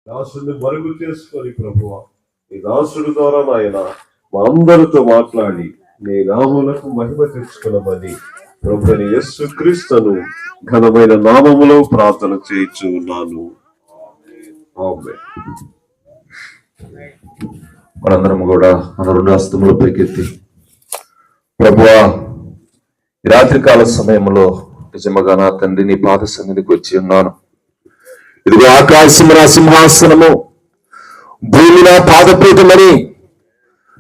దాసుడిని మరుగు చేసుకొని ప్రభువా ఈ దాసుడి ద్వారా నాయన మా అందరితో మాట్లాడి నీ నామములకు మహిమ తెచ్చుకున్నామని ప్రభుని యేసు క్రీస్తును ఘనమైన నామములో ప్రార్థన చేయించు ఉన్నాను. ఆమేన్. మనందరం కూడా మన రెండు హస్తములు పైకెత్తి ప్రభువా ఈ రాత్రికాల సమయంలో నిజముగా నా తండ్రి నీ పాద సన్నిధికి వచ్చి ఉన్నాను. ఇదిగో ఆకాశము నా సింహాసనము, భూమి నా పాదపీఠమని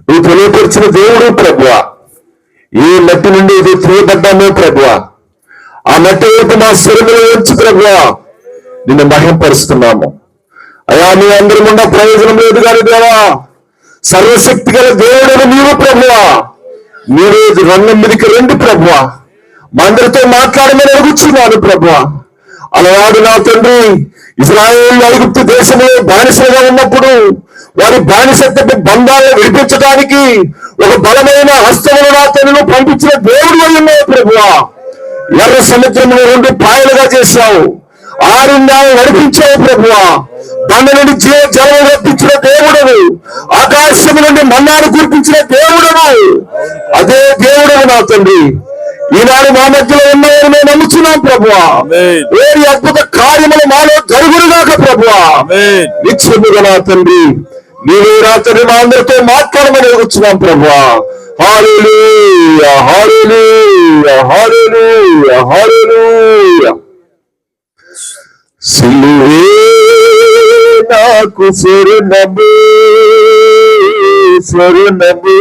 నువ్వు తెలియపరిచిన దేవుడు ప్రభువా. ఏ మట్టి నుండి ఇది తీయబడ్డామో ప్రభువా, ఆ మట్టి వైపు మా శరీరంలో ఉంచి ప్రభువా నిన్ను మహింపరుస్తున్నాము. అయా నీ అందరి ముందు ప్రయోజనం లేదు కానీ దేవా, సర్వశక్తి గల దేవుడు నీవు ప్రభువా. నీవే రంగం మీదకి రండి ప్రభువా, మా అందరితో మాట్లాడమని అడుగుచున్నాను ప్రభువా. అలవాడు నా తండ్రి ఇశ్రాయేలు ఐగుప్తు దేశంలో బానిసలుగా ఉన్నప్పుడు వారి బానిసత్వపు బంధాలను విడిపించడానికి ఒక బలమైన హస్తములు నా తండ్రిని పంపించిన దేవుడు ఉన్నావు ప్రభువా. ఎర్ర సముద్రంలో 2 పాయలుగా చేశావు, 6 నడిపించావు ప్రభువా. బండ నుండి జలం రప్పించిన దేవుడవు, ఆకాశం నుండి మన్నాను కురిపించిన దేవుడవు. అదే దేవుడవు నా తండ్రి ఈనాడు మా మధ్యలో ఉన్నాయని మేము నమ్ముతున్నాం ప్రభువా. వేరే అద్భుత కార్యములు మాలో జరుగురుగాక ప్రభువా. నిత్యముగా నా తండ్రి నీవే రాత్రి మా అందరితో మాట్లాడమని అడుగుతున్నాం ప్రభువా. హల్లెలూయా హల్లెలూయా హల్లెలూయా హల్లెలూయా. సిలువే నాకు శరణము శరణము,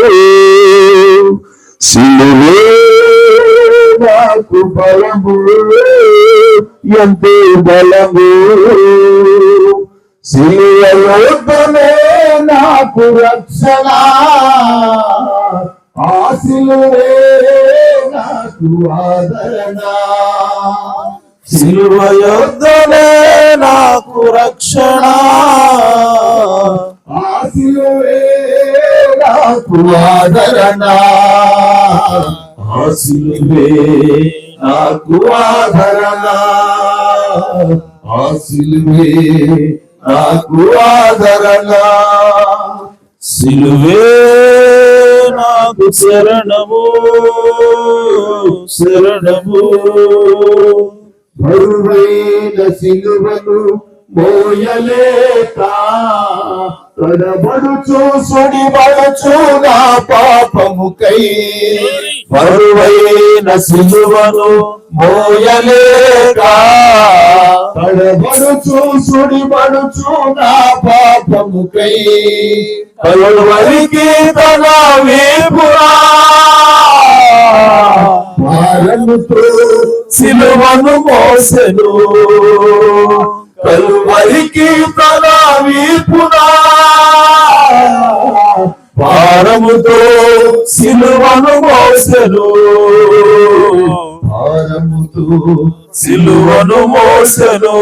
సిలువే నాకు బలము ఎంతో బలము, సిలువలోనే నాకు రక్షణ, ఆ సిలువే నాకు ఆదరణ, సిలువ యొద్దనే నాకు రక్షణ, ఆ సిలువే నాకు ఆదరణ, ఆ సిలువే నాకు ఆదరణ, ఆ సిలువే నాకు ఆదరణ, సిలువే నాకు శరణము శరణము. బరువైన సిలువను మోయలేక తడబడుచు సుడిబడుచు నా పాపముకై, బరువైన సిలువను మోయలేక తడబడుచు సుడిబడుచు నా పాపముకై, కలువరికి తన వీపురా భారముతో సిలువను మోసెను, కలువరికి తన వీపురా భారముతో సిలువను మోసెను, భారముతో సిలువను మోసెను,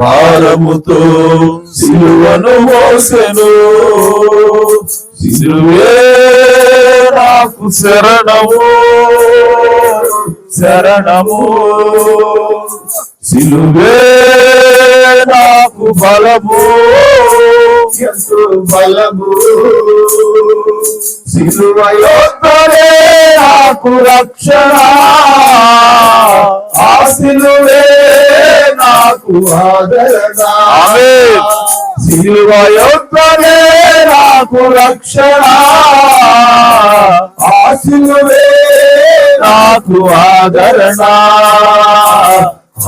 భారముతో సిలువను మోసెను, సిలువే నాకు శరణము శరణము, సిలువే నాకు బలము ఎంతో బలము, సిలువ యొద్దనే నాకు రక్షణ, ఆ సిలువే నాకు ఆదరణ, సిలువ యొద్దనే నాకు రక్షణ, ఆ సిలువే నాకు ఆదరణ,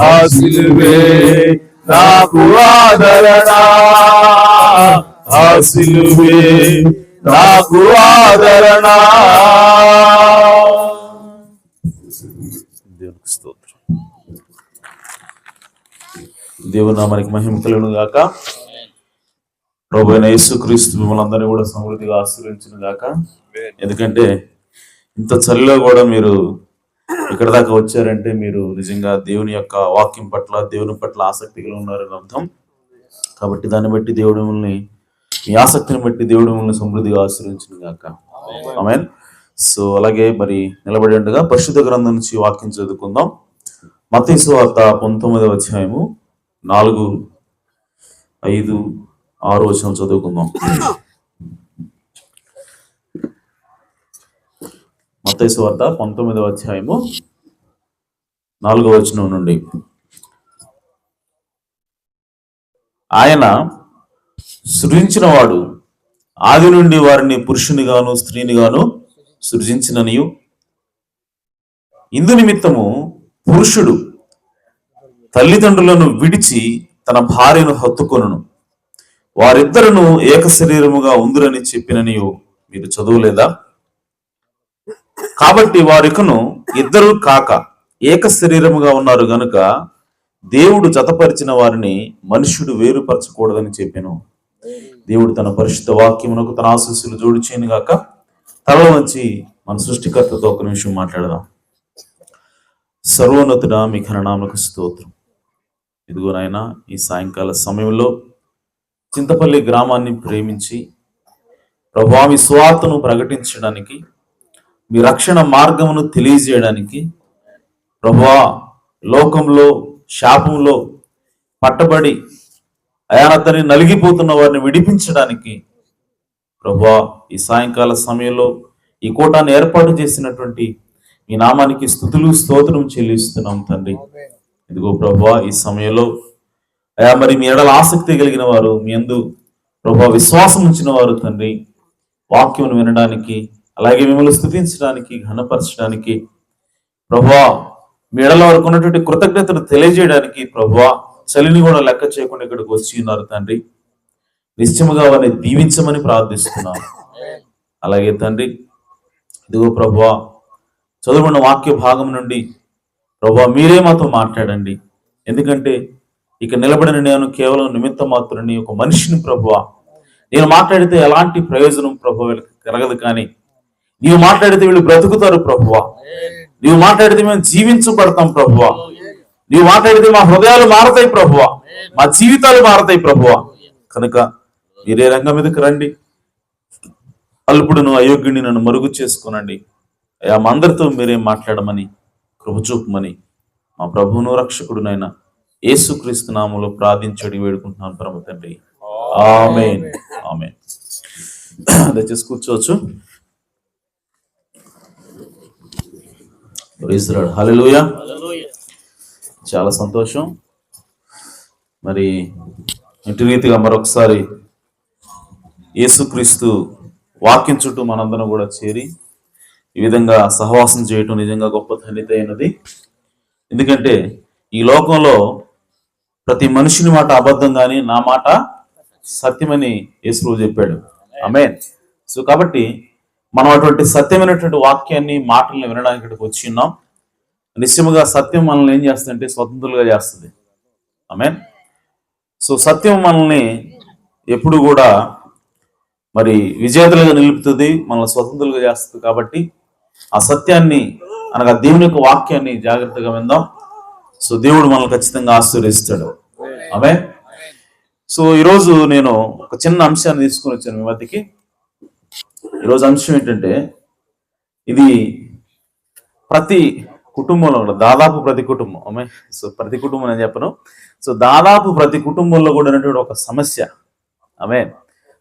ఆ సిలువే నాకు ఆదరణ, ఆ సిలువే నాకు ఆదరణ. దేవునికి స్తోత్రం. దేవుని నామానికి మహిమ కలుగును గాక. ప్రభువైన యేసుక్రీస్తు మిమ్మల్ని అందరినీ కూడా సమృద్ధిగా ఆశీర్వదించును గాక. ఎందుకంటే ఇంత చలిలో కూడా మీరు ఇక్కడ దాకా వచ్చారంటే మీరు నిజంగా దేవుని యొక్క వాక్యం పట్ల దేవుని పట్ల ఆసక్తిగా ఉన్నారని అర్థం. కాబట్టి దాన్ని బట్టి దేవుడు మిమ్మల్ని, మీ ఆసక్తిని బట్టి దేవుడు మిమ్మల్ని సమృద్ధిగా ఆశీర్వదించును గాక. ఆమేన్. సో అలాగే మరి నిలబడి ఉండగా పరిశుద్ధ గ్రంథం నుంచి వాక్యం చదువుకుందాం. మత్తయి సువార్త 19వ అధ్యాయము 4 5, 6 వచనం చదువుకుందాం. మత్తయి సువార్త 19వ అధ్యాయము 4వ వచనం నుండి. ఆయన సృజించిన వాడు ఆది నుండి వారిని పురుషునిగాను స్త్రీనిగాను సృజించిననియు, ఇందు నిమిత్తము పురుషుడు తల్లిదండ్రులను విడిచి తన భార్యను హత్తుకొనును, వారిద్దరును ఏక శరీరముగా ఉందురని చెప్పిననియు మీరు చదువులేదా? కాబట్టి వారికను ఇద్దరు కాక ఏక శరీరముగా ఉన్నారు గనుక దేవుడు జతపరిచిన వారిని మనుష్యుడు వేరుపరచకూడదని చెప్పాను. దేవుడు తన పరిశుద్ధ వాక్యమునకు తన ఆశీస్సులు జోడి చేయను గాక. తల వంచి మన సృష్టికర్తతో ఒక నిమిషం మాట్లాడదాం. సర్వోన్నతుడా, మీ ఘననామకు స్తోత్రం. ఇదిగో నాయన, ఈ సాయంకాల సమయంలో చింతపల్లి గ్రామాన్ని ప్రేమించి ప్రభువా మీ సువార్తను ప్రకటించడానికి, మీ రక్షణ మార్గమును తెలియజేయడానికి, ప్రభువా లోకంలో శాపంలో పట్టబడి అయానతని నలిగిపోతున్న వారిని విడిపించడానికి ప్రభువా ఈ సాయంకాల సమయంలో ఈ కూటాన్ని ఏర్పాటు చేసినటువంటి మీ నామానికి స్తుతులు స్తోత్రం చెల్లిస్తున్నాం తండ్రి. ఇదిగో ప్రభువా ఈ సమయంలో అయా మరి మీ ఎడల ఆసక్తి కలిగిన వారు, మీ యందు ప్రభువా విశ్వాసం ఉంచిన వారు తండ్రి, వాక్యమును వినడానికి, అలాగే మిమ్మల్ని స్తుతించడానికి, ఘనపరచడానికి, ప్రభువా మీ ఎడల వరకు ఉన్నటువంటి కృతజ్ఞతను తెలియజేయడానికి ప్రభువా చలిని కూడా లెక్క చేయకుండా ఇక్కడికి వచ్చి ఉన్నారు తండ్రి. నిశ్చయముగా వారిని దీవించమని ప్రార్థిస్తున్నాను. అలాగే తండ్రి ఇదిగో ప్రభువా చదువుకున్న వాక్య భాగం నుండి ప్రభువా మీరే మాతో మాట్లాడండి. ఎందుకంటే ఇక నిలబడిన నేను కేవలం నిమిత్త మాత్రుని, ఒక మనిషిని ప్రభువా. నేను మాట్లాడితే ఎలాంటి ప్రయోజనం ప్రభువా వీళ్ళకి కలగదు, కానీ నీవు మాట్లాడితే వీళ్ళు బ్రతుకుతారు ప్రభువా. నీవు మాట్లాడితే మేము జీవించబడతాం ప్రభువా. నీవు మాట్లాడితే మా హృదయాలు మారతాయి ప్రభువా, మా జీవితాలు మారతాయి ప్రభువా. కనుక మీరే రంగం మీదకి రండి. అల్పుడును అయోగ్యుని నన్ను మరుగు చేసుకునండి. అయ్యా మా అందరితో మీరే మాట్లాడమని కృప చూపమని మా ప్రభువును రక్షకుడునైనా యేసుక్రీస్తు నామములో ప్రార్థించడి వేడుకుంటున్నాను పరమ తండ్రి. ఆమేన్, ఆమేన్. దయచేసి కూర్చోవచ్చు. హల్లెలూయా. చాలా సంతోషం. మరి ఇంటి రీతిగా మరొకసారి యేసుక్రీస్తు వాక్యం చుట్టూ మనందరం కూడా చేరి ఈ విధంగా సహవాసం చేయటం నిజంగా గొప్ప ధన్యత అయినది. ఎందుకంటే ఈ లోకంలో ప్రతి మనిషిని మాట అబద్ధం, కానీ నా మాట సత్యమని యేసు చెప్పాడు. ఆమేన్. సో కాబట్టి మనం అటువంటి సత్యమైనటువంటి వాక్యాన్ని, మాటల్ని వినడానికి ఇక్కడికి వచ్చి ఉన్నాం. నిశ్చయముగా సత్యం మనల్ని ఏం చేస్తుందంటే స్వతంత్రులుగా చేస్తుంది. ఆమేన్. సో సత్యం మనల్ని ఎప్పుడు కూడా మరి విజేతలుగా నిలుపుతుంది, మనల్ని స్వతంత్రులుగా చేస్తుంది. కాబట్టి ఆ సత్యాన్ని అనగా దేవుని యొక్క వాక్యాన్ని జాగ్రత్తగా విందాం. సో దేవుడు మనల్ని ఖచ్చితంగా ఆశీర్వదిస్తాడు. ఆమేన్. సో ఈరోజు నేను ఒక చిన్న అంశాన్ని తీసుకొని వచ్చాను మీ మధ్యకి. ఈరోజు అంశం ఏంటంటే, ఇది ప్రతి కుటుంబంలో కూడా, దాదాపు ప్రతి కుటుంబం, ఆమె సో ప్రతి కుటుంబం అని చెప్పను, సో దాదాపు ప్రతి కుటుంబంలో కూడా ఉన్నటువంటి ఒక సమస్య. ఆమె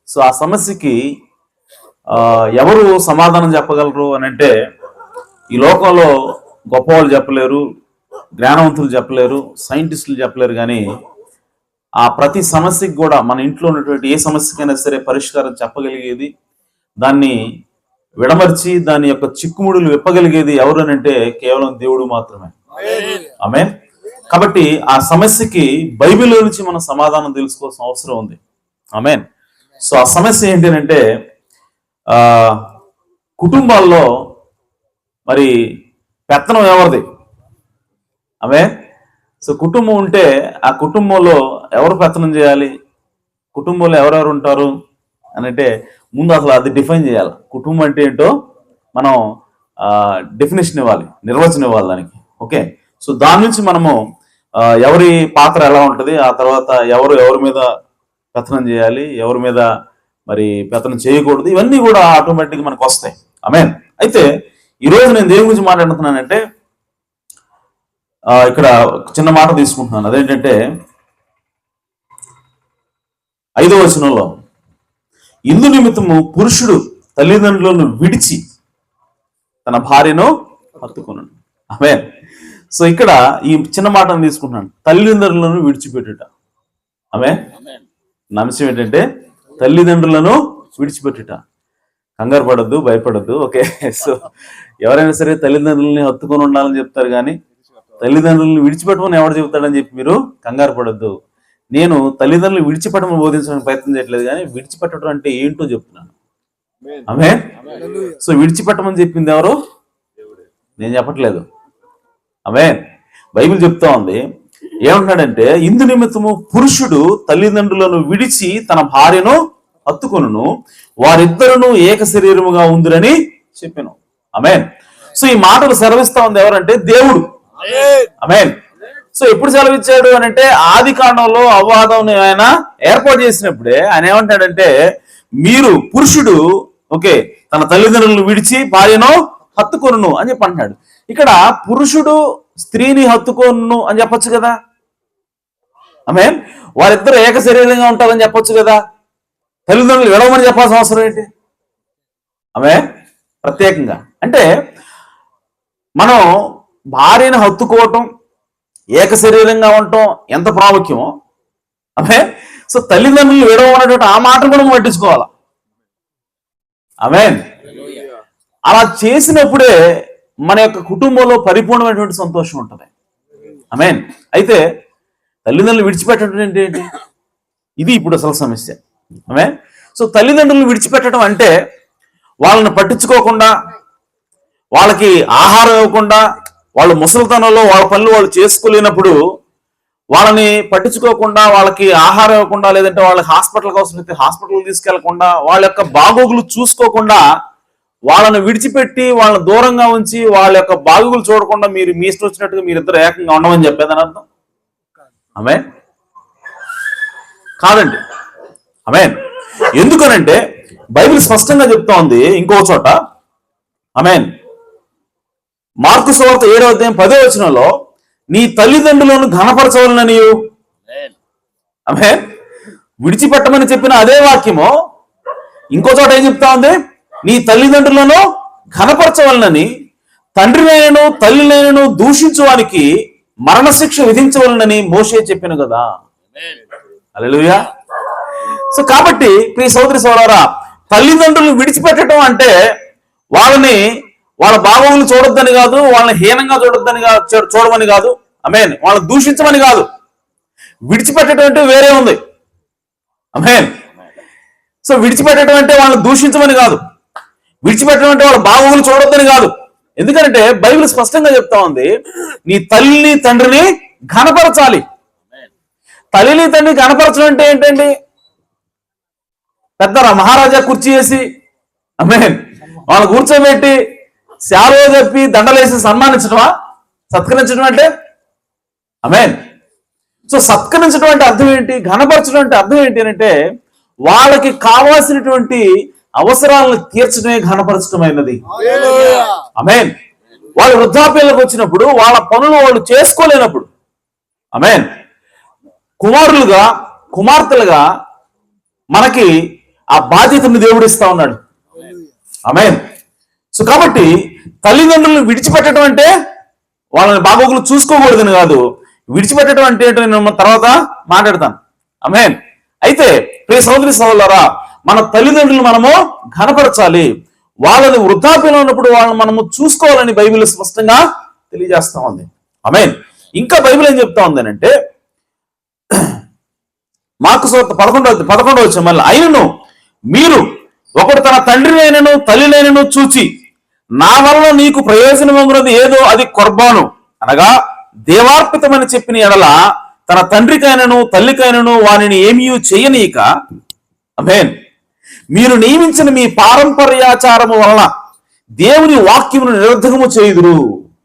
సో ఆ సమస్యకి ఎవరు సమాధానం చెప్పగలరు అని అంటే, ఈ లోకంలో గొప్పవాళ్ళు చెప్పలేరు, జ్ఞానవంతులు చెప్పలేరు, సైంటిస్టులు చెప్పలేరు, కానీ ఆ ప్రతి సమస్యకి కూడా మన ఇంట్లో ఉన్నటువంటి ఏ సమస్యకైనా సరే పరిష్కారం చెప్పగలిగేది, దాన్ని విడమర్చి దాని యొక్క చిక్కుముడులు విప్పగలిగేది ఎవరు అని అంటే కేవలం దేవుడు మాత్రమే. ఆమేన్. కాబట్టి ఆ సమస్యకి బైబిల్ నుంచి మనం సమాధానం తెలుసుకోవాల్సిన అవసరం ఉంది. ఆమేన్. సో ఆ సమస్య ఏంటి అంటే, కుటుంబాల్లో మరి పెత్తనం ఎవరిది? ఆమేన్. సో కుటుంబం ఉంటే ఆ కుటుంబంలో ఎవరు పెత్తనం చేయాలి, కుటుంబంలో ఎవరెవరు ఉంటారు అని అంటే ముందు అసలు అది డిఫైన్ చేయాలి. కుటుంబం అంటే ఏంటో మనం డెఫినేషన్ ఇవ్వాలి, నిర్వచనం ఇవ్వాలి దానికి. ఓకే. సో దాని నుంచి మనము ఎవరి పాత్ర ఎలా ఉంటుంది, ఆ తర్వాత ఎవరి మీద పెత్తనం చేయాలి, ఎవరి మీద మరి పెత్తనం చేయకూడదు, ఇవన్నీ కూడా ఆటోమేటిక్గా మనకు వస్తాయి. ఆమేన్. అయితే ఈరోజు నేను దేని గురించి మాట్లాడుతున్నానంటే, ఇక్కడ చిన్న మాట తీసుకుంటున్నాను. అదేంటంటే, 5వ వచనంలో, ఇందు నిమిత్తము పురుషుడు తల్లిదండ్రులను విడిచి తన భార్యను హత్తుకొనును. ఆమేన్. సో ఇక్కడ ఈ చిన్న మాటను తీసుకుంటున్నాను, తల్లిదండ్రులను విడిచిపెట్టుట. ఆమేన్. నా అంశం ఏంటంటే తల్లిదండ్రులను విడిచిపెట్టుట. కంగారు పడద్దు, భయపడద్దు. ఓకే. సో ఎవరైనా సరే తల్లిదండ్రులని హత్తుకొని ఉండాలని చెప్తారు, కానీ తల్లిదండ్రులను విడిచిపెట్టమని ఎవరు చెబుతాడని చెప్పి మీరు కంగారు పడద్దు. నేను తల్లిదండ్రులు విడిచిపెట్టమని బోధించడానికి ప్రయత్నం చేయట్లేదు, కానీ విడిచిపెట్టడం అంటే ఏంటో చెప్తున్నాను. ఆమేన్. సో విడిచిపెట్టమని చెప్పింది ఎవరు? నేను చెప్పట్లేదు. ఆమేన్. బైబిల్ చెప్తా ఉంది, ఏమంటున్నాడంటే ఇందు నిమిత్తము పురుషుడు తల్లిదండ్రులను విడిచి తన భార్యను హత్తుకొనును, వారిద్దరును ఏక శరీరముగా ఉందిరని చెప్పాను. ఆమేన్. సో ఈ మాటలు సెలవిస్తా ఉంది ఎవరంటే దేవుడు. ఆమేన్. సో ఎప్పుడు సెలవిచ్చాడు అని అంటే ఆది కాండంలో అవ్వాదం ఆయన ఏర్పాటు చేసినప్పుడే ఆయన ఏమంటాడంటే మీరు పురుషుడు ఓకే తన తల్లిదండ్రులను విడిచి భార్యను హత్తుకొనును అని చెప్పి అంటున్నాడు. ఇక్కడ పురుషుడు స్త్రీని హత్తుకొనును అని చెప్పొచ్చు కదా. ఆమేన్. వారిద్దరు ఏక శరీరంగా ఉంటారని చెప్పొచ్చు కదా. తల్లిదండ్రులు విడవమని చెప్పాల్సిన అవసరం ఏంటి? ఆమేన్. ప్రత్యేకంగా అంటే మనం భార్యను హత్తుకోవటం, ఏక శరీరంగా ఉండటం ఎంత ప్రాముఖ్యమో. ఆమేన్. సో తల్లిదండ్రులు విడవమన్నటువంటి ఆ మాట కూడా మనం పట్టించుకోవాలి. ఆమేన్. అలా చేసినప్పుడే మన యొక్క కుటుంబంలో పరిపూర్ణమైనటువంటి సంతోషం ఉంటుంది. ఆమేన్. అయితే తల్లిదండ్రులు విడిచిపెట్టడం అంటే ఏంటి? ఇది ఇప్పుడు అసలు సమస్య. ఆమేన్. సో తల్లిదండ్రులు విడిచిపెట్టడం అంటే వాళ్ళని పట్టించుకోకుండా, వాళ్ళకి ఆహారం ఇవ్వకుండా, వాళ్ళు ముసలితనంలో వాళ్ళ పనులు వాళ్ళు చేసుకోలేనప్పుడు వాళ్ళని పట్టించుకోకుండా, వాళ్ళకి ఆహారం ఇవ్వకుండా, లేదంటే వాళ్ళకి హాస్పిటల్ కోసం అయితే హాస్పిటల్ తీసుకెళ్లకుండా, వాళ్ళ యొక్క బాగోగులు చూసుకోకుండా వాళ్ళని విడిచిపెట్టి వాళ్ళని దూరంగా ఉంచి వాళ్ళ యొక్క బాగోగులు చూడకుండా మీరు మీ ఇష్టం వచ్చినట్టుగా మీరిద్దరు ఏకంగా ఉండమని చెప్పేదని అర్థం. ఆమేన్. కాదండి. ఆమేన్. ఎందుకనంటే బైబిల్ స్పష్టంగా చెప్తా ఉంది ఇంకో చోట. ఆమేన్. మార్కు సువార్త 7వ అధ్యాయం 10వ వచనంలో నీ తల్లిదండ్రులను ఘనపరచవలనని. ఆమేన్. విడిచిపెట్టమని చెప్పిన అదే వాక్యము ఇంకో చోట ఏం చెప్తా ఉంది? నీ తల్లిదండ్రులను ఘనపరచవలనని, తండ్రినైనను తల్లినైనను దూషించువానికి మరణశిక్ష విధించవలనని మోషే చెప్పాను కదా. హల్లెలూయా. సో కాబట్టి ప్రియ సోదరి సోదరా, తల్లిదండ్రులను విడిచిపెట్టడం అంటే వాళ్ళని వాళ్ళ బాగోగులు చూడొద్దని కాదు, వాళ్ళని హీనంగా చూడమని కాదు. ఆమేన్. వాళ్ళని దూషించమని కాదు. విడిచిపెట్టడం అంటే వేరే ఉంది. ఆమేన్. సో విడిచిపెట్టడం అంటే వాళ్ళని దూషించమని కాదు, విడిచిపెట్టడం అంటే వాళ్ళ బాగోగులు చూడొద్దని కాదు. ఎందుకంటే బైబిల్ స్పష్టంగా చెప్తా ఉంది నీ తల్లిని తండ్రిని ఘనపరచాలి. తల్లిని తండ్రిని ఘనపరచడం అంటే ఏంటండి? పెద్ద మహారాజా కుర్చీ వేసి ఆమేన్ వాళ్ళని కూర్చోబెట్టి శాలువ చెప్పి దండలేసి సన్మానించడమా? సత్కరించడం అంటే? ఆమేన్. సో సత్కరించడం అంటే అర్థం ఏంటి? ఘనపరచడం అంటే అర్థం ఏంటి అంటే వాళ్ళకి కావాల్సినటువంటి అవసరాలను తీర్చడమే ఘనపరచడమైనది. ఆమేన్. వాళ్ళు వృద్ధాప్యంలోకి వచ్చినప్పుడు వాళ్ళ పనులు వాళ్ళు చేసుకోలేనప్పుడు ఆమేన్ కుమారులుగా కుమార్తెలుగా మనకి ఆ బాధ్యతను దేవుడు ఇస్తా ఉన్నాడు. ఆమేన్. సో కాబట్టి తల్లిదండ్రులను విడిచిపెట్టడం అంటే వాళ్ళని బాగోగులు చూసుకోకూడదని కాదు, విడిచిపెట్టడం అంటే ఏంటో నేను తర్వాత మాట్లాడతాను. ఆమేన్. అయితే ప్రియ సోదరి సోదరులారా, మన తల్లిదండ్రులు మనము ఘనపరచాలి. వాళ్ళని వృద్ధాప్యంలో ఉన్నప్పుడు వాళ్ళని మనము చూసుకోవాలని బైబిల్ స్పష్టంగా తెలియజేస్తా ఉంది. ఆమేన్. ఇంకా బైబిల్ ఏం చెప్తా ఉంది అంటే మార్కు సువార్త 11వ వచనం మళ్ళీ అయినను మీరు ఒకడు తన తండ్రినైనను తల్లినైనను చూచి నా వలన నీకు ప్రయోజనమగునది ఏదో అది కొర్బాను అనగా దేవార్పితమని చెప్పిన ఎడల తన తండ్రికైనను తల్లికైనను వానిని ఏమీ చేయనీక ఆమేన్ మీరు నియమించిన మీ పారంపర్యాచారము వలన దేవుని వాక్యమును నిరర్ధకము చేయుదురు,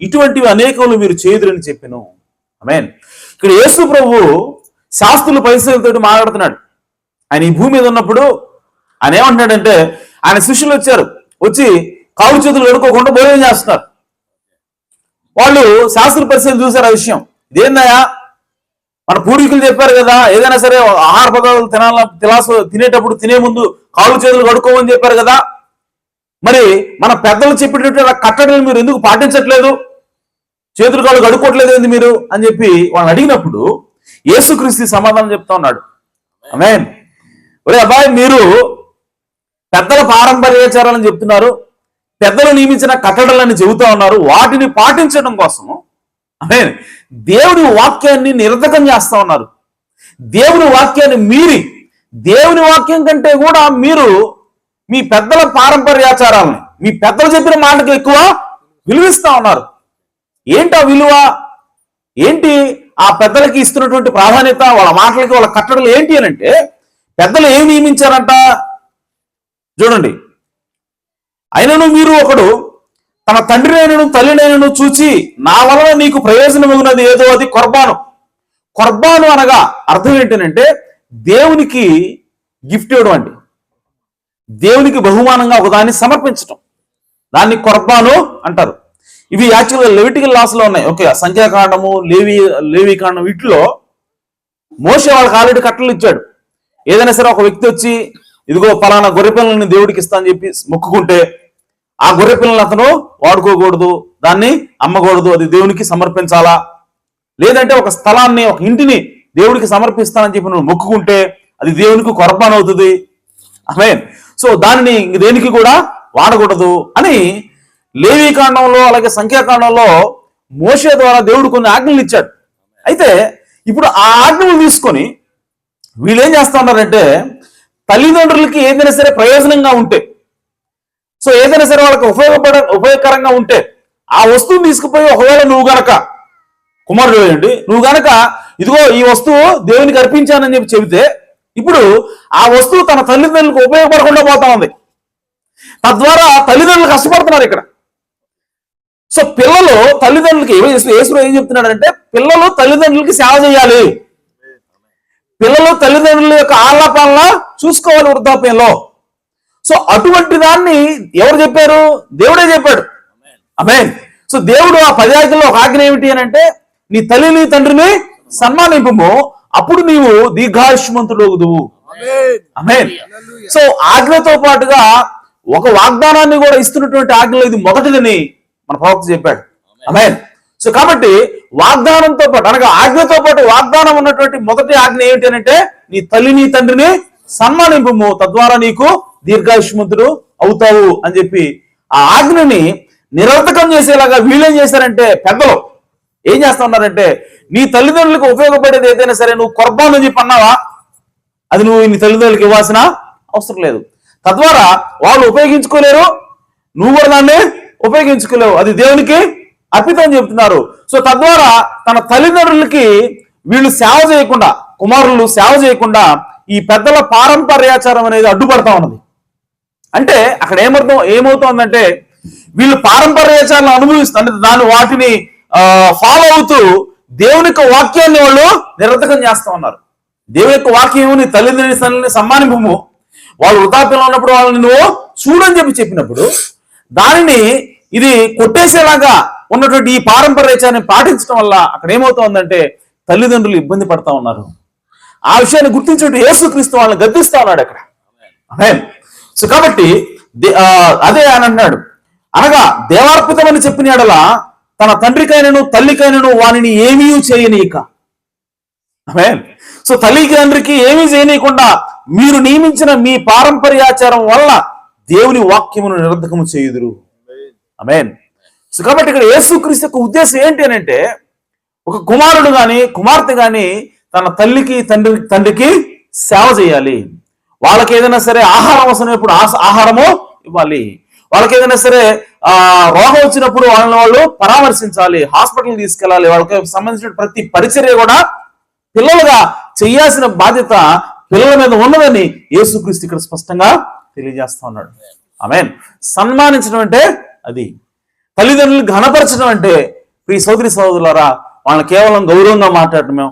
ఇటువంటివి అనేకములు మీరు చేయుదురని చెప్పాను. ఆమేన్. ఇక్కడ యేసు ప్రభు శాస్త్రుల పరిశీలనతో మాట్లాడుతున్నాడు. ఆయన ఈ భూమి మీద ఉన్నప్పుడు ఆయన ఏమంటున్నాడంటే ఆయన శిష్యులు వచ్చి కాలు చేతులు కడుక్కోకుండా భోజనం చేస్తున్నారు. వాళ్ళు శాస్త్ర పరిశీలన చూశారు ఆ విషయం. ఇదేందయా మన పూర్వీకులు చెప్పారు కదా, ఏదైనా సరే ఆహార పదార్థాలు తినేటప్పుడు తినే ముందు కాళ్ళు చేతులు కడుక్కోమని చెప్పారు కదా. మరి మన పెద్దలు చెప్పేటటువంటి కట్టడలు మీరు ఎందుకు పాటించట్లేదు, చేతులు కాళ్ళు కడుక్కోవట్లేదు ఏంది మీరు అని చెప్పి వాళ్ళని అడిగినప్పుడు యేసుక్రీస్తు సమాధానం చెప్తా ఉన్నాడు. ఆమేన్. ఒరే అబ్బాయి, మీరు పెద్దల పారంపర్యాచారాలని చెప్తున్నారు, పెద్దలు నియమించిన కట్టడలని చెబుతా ఉన్నారు, వాటిని పాటించడం కోసం ఆమేన్ దేవుని వాక్యాన్ని నిరర్ధకం చేస్తా ఉన్నారు. దేవుని వాక్యాన్ని మీరి, దేవుని వాక్యం కంటే కూడా మీరు మీ పెద్దల పారంపర్యాచారాలని, మీ పెద్దలు చెప్పిన మాటకు ఎక్కువ విలువిస్తా ఉన్నారు. ఏంటి ఆ విలువ, ఏంటి ఆ పెద్దలకి ఇస్తున్నటువంటి ప్రాధాన్యత, వాళ్ళ మాటలకి వాళ్ళ కట్టడలు ఏంటి అని అంటే, పెద్దలు ఏమి నియమించారంట చూడండి. అయినను మీరు ఒకడు తన తండ్రినైనను తల్లినైనను చూచి నా వలన నీకు ప్రయోజనమగునది ఏదో అది కొర్బాను. కొర్బాను అనగా అర్థం ఏంటంటే దేవునికి గిఫ్ట్ ఇవ్వడం అండి, దేవునికి బహుమానంగా ఒకదాన్ని సమర్పించటం, దాన్ని కొర్బాను అంటారు. ఇవి యాక్చువల్గా లెవిటికల్ లాస్ లో ఉన్నాయి. ఓకే, సంఖ్యాకాండము, లేవీకాండం, వీటిలో మోషే వాళ్ళకి ఆల్రెడీ కట్టలు ఇచ్చాడు. ఏదైనా సరే ఒక వ్యక్తి వచ్చి ఇదిగో పలానా గొర్రె పిల్లల్ని దేవుడికి ఇస్తా అని చెప్పి మొక్కుకుంటే ఆ గొర్రె పిల్లల్ని అతను వాడుకోకూడదు, దాన్ని అమ్మకూడదు, అది దేవునికి సమర్పించాలా. లేదంటే ఒక స్థలాన్ని, ఒక ఇంటిని దేవుడికి సమర్పిస్తానని చెప్పి నువ్వు మొక్కుకుంటే అది దేవునికి కొర్బాన్ అవుతుంది. ఆమేన్. సో దానిని దేనికి కూడా వాడకూడదు అని లేవీకాండంలో అలాగే సంఖ్యాకాండంలో మోషే ద్వారా దేవుడు కొన్ని ఆజ్ఞలు ఇచ్చాడు. అయితే ఇప్పుడు ఆ ఆజ్ఞలు తీసుకొని వీళ్ళు ఏం చేస్తా ఉన్నారంటే, తల్లిదండ్రులకి ఏదైనా సరే ప్రయోజనంగా ఉంటే, సో ఏదైనా సరే వాళ్ళకి ఉపయోగకరంగా ఉంటే ఆ వస్తువుని తీసుకుపోయి, ఒకవేళ నువ్వు గనక కుమారుడు ఏంటి, నువ్వు గనక ఇదిగో ఈ వస్తువు దేవునికి అర్పించానని చెప్పి చెబితే, ఇప్పుడు ఆ వస్తువు తన తల్లిదండ్రులకు ఉపయోగపడకుండా పోతా ఉంది. తద్వారా తల్లిదండ్రులు కష్టపడుతున్నారు ఇక్కడ. సో పిల్లలు తల్లిదండ్రులకి యేసు ఏం చెప్తున్నాడంటే, పిల్లలు తల్లిదండ్రులకి సేవ చేయాలి, పిల్లలు తల్లిదండ్రుల యొక్క ఆలాపాలన చూసుకోవాలి వృద్ధాప్యంలో. సో అటువంటి దాన్ని ఎవరు చెప్పారు? దేవుడే చెప్పాడు. ఆమేన్. సో దేవుడు ఆ 10 ఆజ్ఞల్లో ఒక ఆజ్ఞ ఏమిటి అని అంటే, నీ తల్లిని తండ్రిని సన్మానింపము, అప్పుడు నీవు దీర్ఘాయుష్మంతుడవుదువు. ఆమేన్. సో ఆజ్ఞతో పాటుగా ఒక వాగ్దానాన్ని కూడా ఇస్తున్నటువంటి ఆజ్ఞలో ఇది మొదటిదని మన ప్రవక్త చెప్పాడు. ఆమేన్. సో కాబట్టి వాగ్దానంతో పాటు అనగా ఆజ్ఞతో పాటు వాగ్దానం ఉన్నటువంటి మొదటి ఆజ్ఞ ఏమిటి అంటే, నీ తల్లిని తండ్రిని సన్మానింపము, తద్వారా నీకు దీర్ఘాయుష్మంతుడు అవుతావు అని చెప్పి ఆ ఆజ్ఞని నిరర్థకం చేసేలాగా వీళ్ళేం చేశారంటే, పెద్దలు ఏం చేస్తా ఉన్నారంటే, నీ తల్లిదండ్రులకు ఉపయోగపడేది ఏదైనా సరే నువ్వు కొర్బాన్ అని చెప్పి అన్నావా, అది నువ్వు నీ తల్లిదండ్రులకు ఇవ్వాల్సిన అవసరం లేదు. తద్వారా వాళ్ళు ఉపయోగించుకోలేరు, నువ్వు కూడా దాన్ని ఉపయోగించుకోలేవు, అది దేవునికి అర్పితం అని చెప్తున్నారు. సో తద్వారా తన తల్లిదండ్రులకి వీళ్ళు సేవ చేయకుండా, కుమారులు సేవ చేయకుండా ఈ పెద్దల పారంపర్యాచారం అనేది అడ్డుపడతా ఉన్నది. అంటే అక్కడ ఏమవుతోందంటే, వీళ్ళు పారంపర్యాచారాలను అనుభవిస్తూ, అంటే వాటిని ఫాలో అవుతూ దేవుని యొక్క వాక్యాన్ని వాళ్ళు నిరర్థకం చేస్తా ఉన్నారు. దేవుని యొక్క వాక్యం నీ తల్లిదండ్రులని సన్మానింపము, వాళ్ళు వృద్ధాప్యంలో ఉన్నప్పుడు వాళ్ళని నువ్వు చూడని చెప్పినప్పుడు దానిని ఇది కొట్టేసేలాగా ఉన్నటువంటి ఈ పారంపర్యాచారాన్ని పాటించడం వల్ల అక్కడ ఏమవుతోందంటే, తల్లిదండ్రులు ఇబ్బంది పడతా ఉన్నారు. ఆ విషయాన్ని గుర్తించుకుంటూ యేసుక్రీస్తు వాళ్ళని గద్దిస్తా ఉన్నాడు అక్కడ. ఆమేన్. సో కాబట్టి అదే అని అన్నాడు, అనగా దేవార్పితమని చెప్పిన యెడల తన తండ్రికైనను తల్లికైనను వానిని ఏమీ చేయనీయక. ఆమేన్. సో తల్లికి తండ్రికి ఏమీ చేయనీయకుండా మీరు నియమించిన మీ పారంపర్యాచారం వల్ల దేవుని వాక్యమును నిరర్ధకము చేయుదురు. ఆమేన్. సో కాబట్టి ఇక్కడ యేసుక్రీస్తు యొక్క ఉద్దేశం ఏంటి అని అంటే, ఒక కుమారుడు గాని కుమార్తె గాని తన తల్లికి తండ్రికి సేవ చేయాలి. వాళ్ళకి ఏదైనా సరే ఆహారం అవసరమైనప్పుడు ఆహారము ఇవ్వాలి. వాళ్ళకి ఏదైనా సరే రోగం వచ్చినప్పుడు వాళ్ళు పరామర్శించాలి, హాస్పిటల్ తీసుకెళ్ళాలి. వాళ్ళకి సంబంధించిన ప్రతి పరిచర్య కూడా పిల్లలుగా చేయాల్సిన బాధ్యత పిల్లల మీద ఉన్నదని యేసుక్రీస్తు ఇక్కడ స్పష్టంగా తెలియజేస్తా ఉన్నాడు. ఆమేన్. సన్మానించడం అంటే అది, తల్లిదండ్రులు ఘనపరచడం అంటే ప్రియ సోదరి సోదరులారా వాళ్ళని కేవలం గౌరవంగా మాట్లాడటమే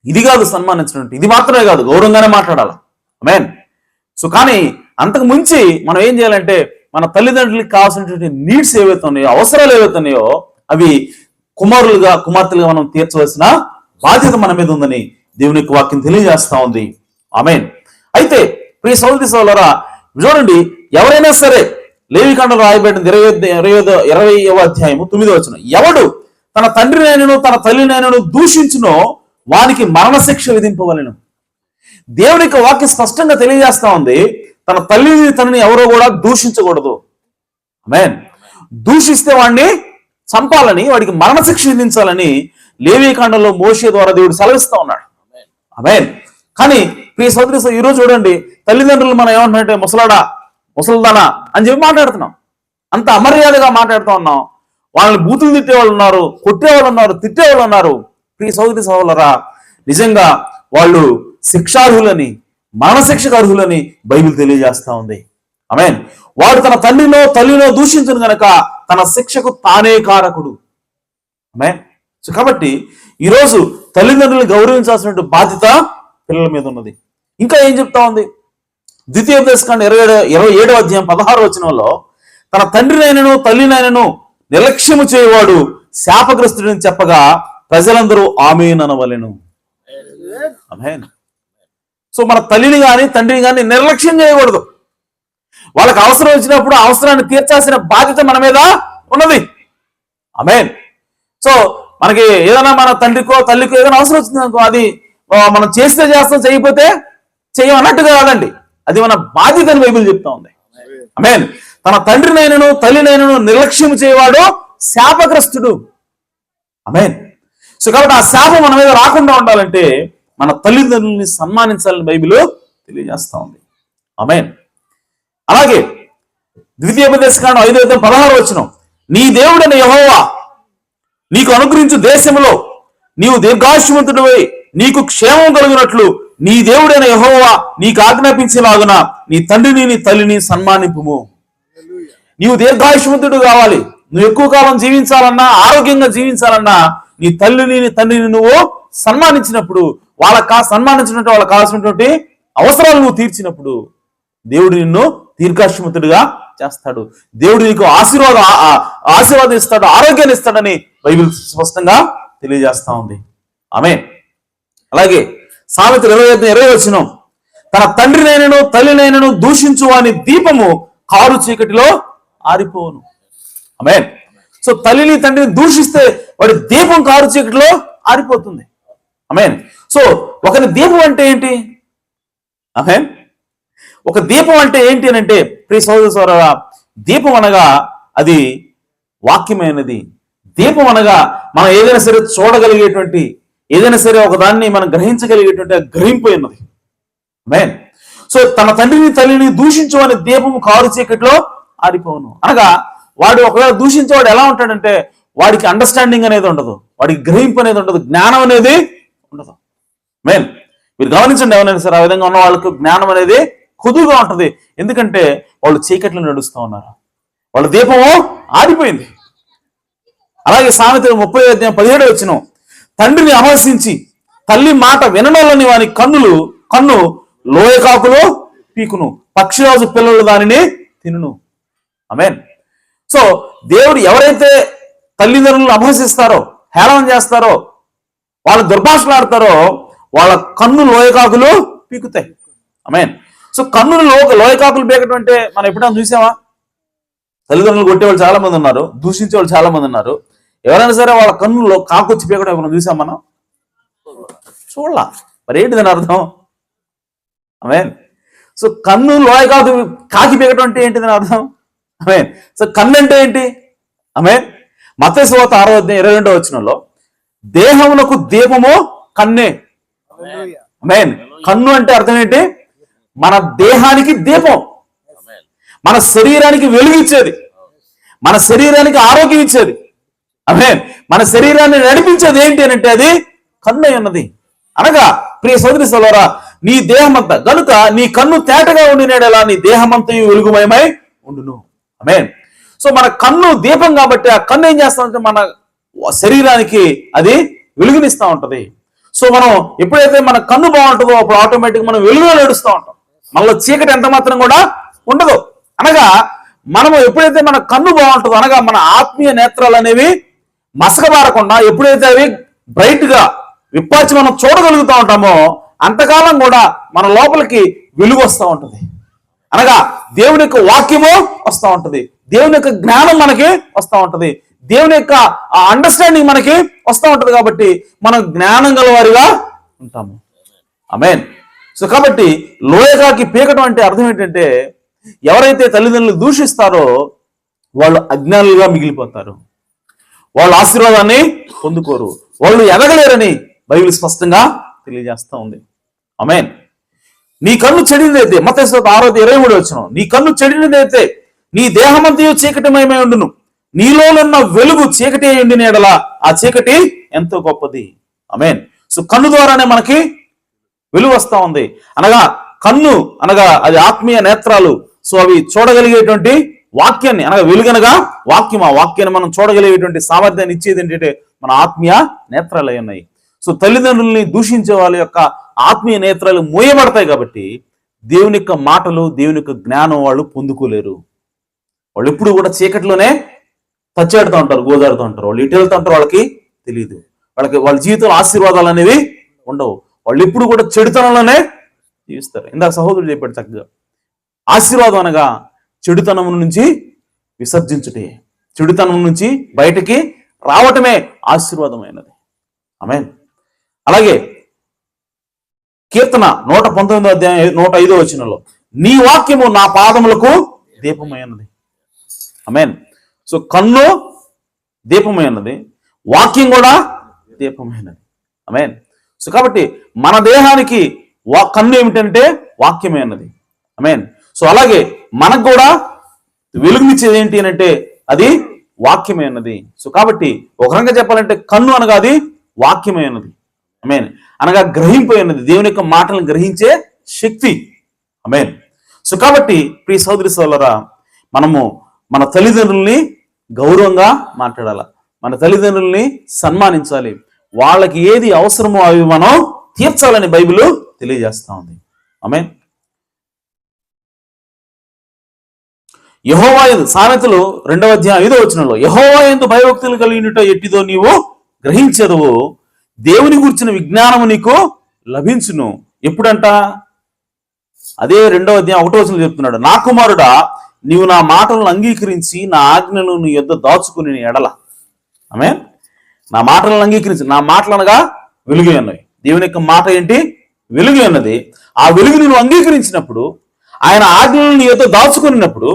ఇది కాదు. సన్మానించడం అంటే ఇది మాత్రమే కాదు, గౌరవంగానే మాట్లాడాలి. ఆమేన్. సో కానీ అంతకు మించి మనం ఏం చేయాలంటే, మన తల్లిదండ్రులకు కావాల్సినటువంటి నీడ్స్ ఏవైతే ఉన్నాయో, అవసరాలు ఏవైతే ఉన్నాయో, అవి కుమారులుగా కుమార్తెలుగా మనం తీర్చవలసిన బాధ్యత మన మీద ఉందని దేవుని యొక్క వాక్యం తెలియజేస్తా ఉంది. ఆమేన్. అయితే ప్రియ సహోదరి సహోదరులారా, చూడండి, ఎవరైనా సరే లేవికాండం రాయబడిన 20వ అధ్యాయము 9వ వచనం, ఎవడు తన తండ్రినైనను తన తల్లినైనను దూషించునో వానికి మరణశిక్ష విధింపవలెను. దేవుని యొక్క వాక్యం స్పష్టంగా తెలియజేస్తా ఉంది, తన తల్లిని తనని ఎవరో కూడా దూషించకూడదు. ఆమేన్. దూషిస్తే వాడిని చంపాలని, వాడికి మరణశిక్ష విధించాలని లేవికాండంలో మోషే ద్వారా దేవుడు సెలవిస్తా ఉన్నాడు. ఆమేన్. కానీ ప్రియ సోదరి, ఈ రోజు చూడండి, తల్లిదండ్రులు మనం ఏమంటున్నారంటే ముసలాడా, ముసలిదానా అని చెప్పి మాట్లాడుతున్నాం. అంత అమర్యాదగా మాట్లాడుతూ ఉన్నాం. వాళ్ళని బూతులు తిట్టేవాళ్ళు ఉన్నారు, కొట్టేవాళ్ళు ఉన్నారు, తిట్టేవాళ్ళు ఉన్నారు. ప్రియ సోదరి సోదరులారా, నిజంగా వాళ్ళు శిక్షార్హులని, మరణశిక్షకు అర్హులని బైబిల్ తెలియజేస్తా ఉంది. ఆమేన్. వాడు తన తండ్రినో తల్లినో దూషించను గనక తన శిక్షకు తానే కారకుడు. ఆమేన్. సో కాబట్టి ఈరోజు తల్లిదండ్రులను గౌరవించాల్సిన బాధ్యత పిల్లల మీద ఉన్నది. ఇంకా ఏం చెప్తా ఉంది? ద్వితీయోపదేశకాండం 27వ అధ్యాయం 16వ వచనంలో, తన తండ్రినైనను తల్లినైనను నిర్లక్ష్యము చేయవాడు శాపగ్రస్తుడని చెప్పగా ప్రజలందరూ ఆమేన్ అనవలెను. ఆమేన్. సో మన తల్లిని కానీ తండ్రిని కానీ నిర్లక్ష్యం చేయకూడదు. వాళ్ళకి అవసరం వచ్చినప్పుడు అవసరాన్ని తీర్చాల్సిన బాధ్యత మన మీద ఉన్నది. ఆమేన్. సో మనకి ఏదైనా మన తండ్రికో తల్లికో ఏదైనా అవసరం వచ్చింది అనుకో, అది మనం చేస్తే చేస్తాం, చేయకపోతే చెయ్యం అన్నట్టుగా కాదండి, అది మన బాధ్యత అని బైబిల్ చెప్తా ఉంది. ఆమేన్. తన తండ్రినైనను తల్లినైనను నిర్లక్ష్యం చేయవాడు శాపగ్రస్తుడు. ఆమేన్. సో కాబట్టి ఆ శాపం మన మీద రాకుండా ఉండాలంటే మన తల్లిదండ్రుల్ని సన్మానించాలని బైబిల్ తెలియజేస్తా ఉంది. ఆమేన్. అలాగే ద్వితీయోపదేశకాండం 5వ అధ్యాయం 16వ వచనం, నీ దేవుడైన యెహోవా నీకు అనుగ్రహించు దేశంలో నీవు దీర్ఘాయుష్మంతుడివై నీకు క్షేమం కలుగునట్లు నీ దేవుడైన యెహోవా నీకు ఆజ్ఞాపించేలాగున నీ తండ్రిని నీ తల్లిని సన్మానింపుము. నీవు దీర్ఘాయుష్మంతుడు కావాలి, నువ్వు ఎక్కువ కాలం జీవించాలన్నా, ఆరోగ్యంగా జీవించాలన్నా నీ తల్లిని నీ తండ్రిని నువ్వు సన్మానించినప్పుడు, సన్మానించినట్టు వాళ్ళకి కావాల్సినటువంటి అవసరాలు నువ్వు తీర్చినప్పుడు దేవుడు నిన్ను దీర్ఘాయుష్మంతుడిగా చేస్తాడు. దేవుడు నీకు ఆశీర్వాదం ఇస్తాడు, ఆరోగ్యాన్ని ఇస్తాడని బైబిల్ స్పష్టంగా తెలియజేస్తా ఉంది. ఆమేన్. అలాగే సామెతలు 20వ వచనం, తన తండ్రినైనను తల్లినైనను దూషించు వాని దీపము కారు చీకటిలో ఆరిపోను. ఆమేన్. సో తల్లిని తండ్రిని దూషిస్తే వాడి దీపం కారు చీకటిలో ఆరిపోతుంది. ఆమేన్. సో ఒకరి దీపం అంటే ఏంటి? ఆమేన్. ఒక దీపం అంటే ఏంటి అని అంటే, ప్రియ సోదర సోదరులారా, దీపం అనగా అది వాక్యమైనది. దీపం అనగా మనం ఏదైనా సరే చూడగలిగేటువంటి, ఏదైనా సరే ఒక దాన్ని మనం గ్రహించగలిగేటువంటి గ్రహింపోయినది. ఆమేన్. సో తన తండ్రిని తల్లిని దూషించు అనే దీపము కారు చీకటిలో ఆరిపోను అనగా, వాడు ఒకవేళ దూషించేవాడు ఎలా ఉంటాడంటే వాడికి అండర్స్టాండింగ్ అనేది ఉండదు, వాడికి గ్రహింపు అనేది ఉండదు, జ్ఞానం అనేది ఉండదు. ఆమేన్. మీరు గమనించండి, ఎవరైనా సరే ఆ విధంగా ఉన్న వాళ్ళకి జ్ఞానం అనేది కుదురుగా ఉంటది. ఎందుకంటే వాళ్ళు చీకట్లో నడుస్తూ ఉన్నారు, వాళ్ళ దీపము ఆరిపోయింది. అలాగే సామెతలు 30వ అధ్యాయం 17వ వచనం, తండ్రిని అమర్శించి తల్లి మాట వినడంలోని వాని కన్ను లోయకాకులు పీకును, పక్షిరాజు పిల్లలు దానిని తినును. ఆమేన్. సో దేవుడు ఎవరైతే తల్లిదండ్రులను అభ్యసిస్తారో, హేళన చేస్తారో, వాళ్ళు దుర్భాషలాడతారో వాళ్ళ కన్ను లోయకాకులు పీకుతాయి. ఆమేన్. సో కన్నులు లోయకాకులు పీకటం అంటే మనం ఎప్పుడైనా చూసామా? తల్లిదండ్రులు కొట్టేవాళ్ళు చాలా మంది ఉన్నారు, దూషించే వాళ్ళు చాలా మంది ఉన్నారు. ఎవరైనా సరే వాళ్ళ కన్నులో కాకొచ్చి పీకడం ఎప్పుడైనా చూసాం మనం? చూడాల. మరి ఏంటి దాని అర్థం? ఆమేన్. సో కన్ను కాకి పీకటం అంటే ఏంటి దాని అర్థం? ఆమేన్. సో కన్ను అంటే ఏంటి? ఆమేన్. మత్తయి సువార్త 6వ అధ్యాయం 22వ వచనంలో, దేహమునకు దీపము కన్నే. ఆమేన్. కన్ను అంటే అర్థం ఏంటి? మన దేహానికి దీపం, మన శరీరానికి వెలుగు ఇచ్చేది, మన శరీరానికి ఆరోగ్యం ఇచ్చేది. ఆమేన్. మన శరీరాన్ని నడిపించేది ఏంటి అని అంటే అది కన్ను ఉన్నది. అనగా ప్రియ సోదరి సోదరా, నీ దేహమంతా గనుక నీ కన్ను తేటగా ఉండినాడేలా నీ దేహమంతా వెలుగుమయమై ఉండును. ఆమేన్. సో మన కన్ను దీపం కాబట్టి ఆ కన్ను ఏం చేస్తామంటే మన శరీరానికి అది వెలుగునిస్తూ ఉంటది. సో మనం ఎప్పుడైతే మన కన్ను బాగుంటుందో అప్పుడు ఆటోమేటిక్ మనం వెలుగులో నడుస్తూ ఉంటాం, మనలో చీకటి ఎంత మాత్రం కూడా ఉండదు. అనగా మనము ఎప్పుడైతే మన కన్ను బాగుంటుందో, అనగా మన ఆత్మీయ నేత్రాలు అనేవి మసకబారకుండా ఎప్పుడైతే అవి బ్రైట్ గా విప్పాచి మనం చూడగలుగుతూ ఉంటామో అంతకాలం కూడా మన లోపలికి వెలుగు వస్తూ ఉంటుంది. అనగా దేవుని యొక్క వాక్యము వస్తూ ఉంటుంది, దేవుని యొక్క జ్ఞానం మనకి వస్తూ ఉంటుంది, దేవుని యొక్క అండర్స్టాండింగ్ మనకి వస్తూ ఉంటుంది. కాబట్టి మనం జ్ఞానం గలవారిగా ఉంటాము. ఆమేన్. సో కాబట్టి లోయగాకి పీకటం అంటే అర్థం ఏంటంటే, ఎవరైతే తల్లిదండ్రులు దూషిస్తారో వాళ్ళు అజ్ఞానులుగా మిగిలిపోతారు, వాళ్ళు ఆశీర్వాదాన్ని పొందుకోరు, వాళ్ళు ఎదగలేరని బైబిల్ స్పష్టంగా తెలియజేస్తా ఉంది. ఆమేన్. నీ కన్ను చెడినదైతే, మత్తయి 6:23 నీ కన్ను చెడినదైతే నీ దేహమంతయు చీకటిమయమై ఉండును, నీలోనున్న వెలుగు చీకటి అయి ఉండిన యెడల ఆ చీకటి ఎంతో గొప్పది. ఆమేన్. సో కన్ను ద్వారానే మనకి వెలుగు వస్తా ఉంది. అనగా కన్ను అనగా అది ఆత్మీయ నేత్రాలు. సో అవి చూడగలిగేటువంటి వాక్యాన్ని, అనగా వెలుగనగా వాక్యం, ఆ వాక్యాన్ని మనం చూడగలిగేటువంటి సామర్థ్యాన్ని ఇచ్చేది ఏంటంటే మన ఆత్మీయ నేత్రాలు అయి ఉన్నాయి. సో తల్లిదండ్రుల్ని దూషించే వాళ్ళ యొక్క ఆత్మీయ నేత్రాలు మూయబడతాయి. కాబట్టి దేవుని యొక్క మాటలు, దేవుని యొక్క జ్ఞానం వాళ్ళు పొందుకోలేరు. వాళ్ళు ఎప్పుడు కూడా చీకటిలోనే తచ్చాడుతూ ఉంటారు, గోదాడుతూ ఉంటారు. వాళ్ళు ఇటు వెళ్తూ ఉంటారు, వాళ్ళకి తెలియదు. వాళ్ళ జీవితంలో ఆశీర్వాదాలు అనేవి ఉండవు. వాళ్ళు ఎప్పుడు కూడా చెడుతనంలోనే జీవిస్తారు. ఇందాక సహోదరుడు చెప్పాడు చక్కగా, ఆశీర్వాదం అనగా చెడుతనం నుంచి విసర్జించుటే, చెడుతనం నుంచి బయటకి రావటమే ఆశీర్వాదమైనది. ఆమేన్. అలాగే కీర్తన 119:105 నీ వాక్యము నా పాదములకు దీపమైనది. ఆమేన్. సో కన్ను దీపమైనది, వాక్యం కూడా దీపమైనది. ఆమేన్. సో కాబట్టి మన దేహానికి కన్ను ఏమిటంటే వాక్యమైనది. ఆమేన్. సో అలాగే మనకు కూడా వెలుగునిచ్చేది ఏంటి అని అంటే అది వాక్యమైనది. సో కాబట్టి ఒక రకంగా చెప్పాలంటే కన్ను అనగా అది వాక్యమైనది. ఆమేన్. అనగా గ్రహింపోయినది, దేవుని యొక్క మాటలను గ్రహించే శక్తి. ఆమేన్. సో కాబట్టి ప్రియ సోదరి సోదరులారా, మనము మన తల్లిదండ్రుల్ని గౌరవంగా మాట్లాడాలి, మన తల్లిదండ్రుల్ని సన్మానించాలి, వాళ్ళకి ఏది అవసరమో అవి మనం తీర్చాలని బైబిల్ తెలియజేస్తా ఉంది. ఆమేన్. యెహోవా యందు సామెతలు 2:5 యెహోవా యందు భయభక్తులు కలిగినట ఎట్టిదో నీవు గ్రహించదువు, దేవుని గురించిన విజ్ఞానము నీకు లభించును. ఎప్పుడంట? అదే 2:1 చెప్తున్నాడు, నా కుమారుడా నీవు నా మాటలను అంగీకరించి నా ఆజ్ఞలను నీ యొద్ద దాచుకుని ఎడల. ఆమేన్. నా మాటలను అంగీకరించి, నా మాటలు అనగా వెలుగు అన్నవి. దేవుని యొక్క మాట ఏంటి? వెలుగు అన్నది. ఆ వెలుగుని నువ్వు అంగీకరించినప్పుడు, ఆయన ఆజ్ఞలను నీ యొద్ద దాచుకున్నప్పుడు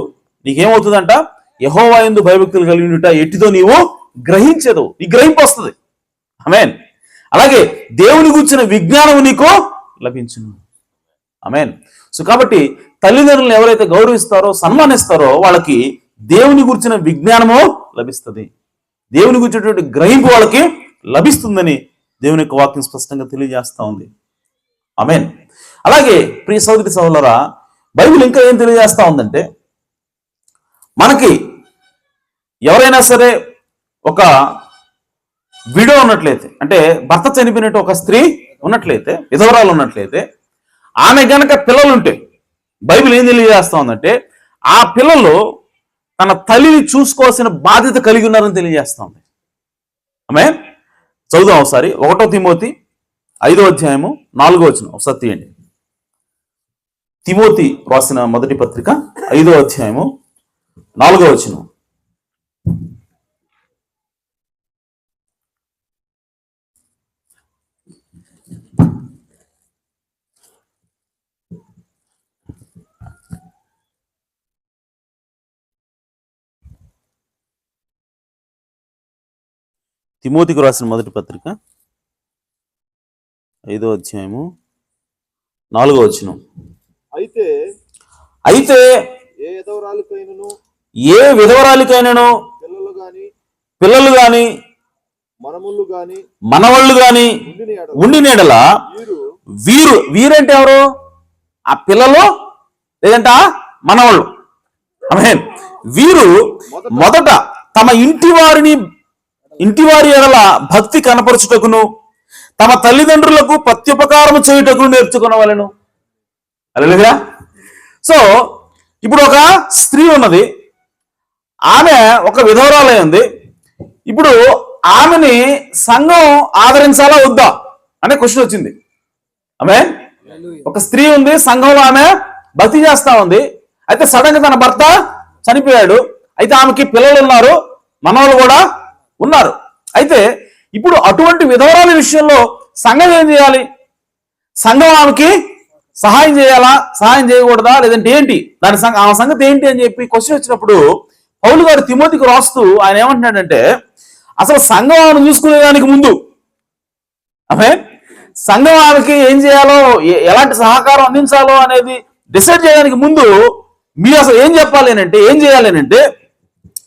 నీకేమవుతుందంట? యెహోవా యందు భయభక్తులు కలిగినట ఎట్టిదో నీవు గ్రహించదు, ఈ గ్రహింపు వస్తుంది. ఆమేన్. అలాగే దేవుని గురించిన విజ్ఞానం నీకు లభించును. ఆమేన్. సో కాబట్టి తల్లిదండ్రులను ఎవరైతే గౌరవిస్తారో, సన్మానిస్తారో వాళ్ళకి దేవుని గురించిన విజ్ఞానము లభిస్తుంది, దేవుని గురించినటువంటి గ్రహింపు వాళ్ళకి లభిస్తుందని దేవుని యొక్క వాక్యం స్పష్టంగా తెలియజేస్తా ఉంది. ఆమేన్. అలాగే ప్రియ సోదరి సోదరులారా, బైబిల్ ఇంకా ఏం తెలియజేస్తా ఉందంటే, మనకి ఎవరైనా సరే ఒక విడో ఉన్నట్లయితే, అంటే భర్త చనిపోయినట్టు ఒక స్త్రీ ఉన్నట్లయితే, విధవరాలు ఉన్నట్లయితే, ఆమె గనక పిల్లలు ఉంటే బైబిల్ ఏం తెలియజేస్తా ఉందంటే ఆ పిల్లలు తన తల్లిని చూసుకోవాల్సిన బాధ్యత కలిగి ఉన్నారని తెలియజేస్తా ఉంది. ఆమేన్. చదువుదాం ఒకసారి. 1 తిమోతి 5:4 ఒకసారి తీయండి. తిమోతి రాసిన మొదటి పత్రిక 5:4. తిమోతికి రాసిన మొదటి పత్రిక 5:4. అయితే ఏ విధవరాలికైనను పిల్లలు గాని మనవళ్ళు గాని ఉండిన యెడల వీరంటే ఎవరు? ఆ పిల్లలు లేదంట మనవాళ్ళు. ఆమేన్. వీరు మొదట తమ ఇంటివారి ఎడల భక్తి కనపరచుటకును తమ తల్లిదండ్రులకు ప్రత్యుపకారము చేయుటకు నేర్చుకునవలెను. హల్లెలూయా. సో ఇప్పుడు ఒక స్త్రీ ఉన్నది, ఆమె ఒక విధవరాలై ఉంది. ఇప్పుడు ఆమెని సంఘం ఆదరించాలా వద్దా? అనే క్వశ్చన్ వచ్చింది. ఆమె ఒక స్త్రీ ఉంది, సంఘంలో ఆమె భక్తి చేస్తా ఉంది. అయితే సడన్ గా తన భర్త చనిపోయాడు. అయితే ఆమెకి పిల్లలు ఉన్నారు, మనవలు కూడా ఉన్నారు. అయితే ఇప్పుడు అటువంటి విధవరాల విషయంలో సంఘం ఏం చేయాలి? సంఘం ఆమెకి సహాయం చేయాలా, సహాయం చేయకూడదా, లేదంటే ఏంటి ఆమె సంగతి ఏంటి అని చెప్పి క్వశ్చన్ వచ్చినప్పుడు పౌలు గారు తిమోతికి రాస్తూ ఆయన ఏమంటున్నాడంటే, అసలు సంఘం ఆమెను చూసుకునేదానికి ముందు, సంఘం ఆమెకి ఏం చేయాలో, ఎలాంటి సహకారం అందించాలో అనేది డిసైడ్ చేయడానికి ముందు మీరు అసలు ఏం చెప్పాలి అంటే, ఏం చేయాలి అంటే,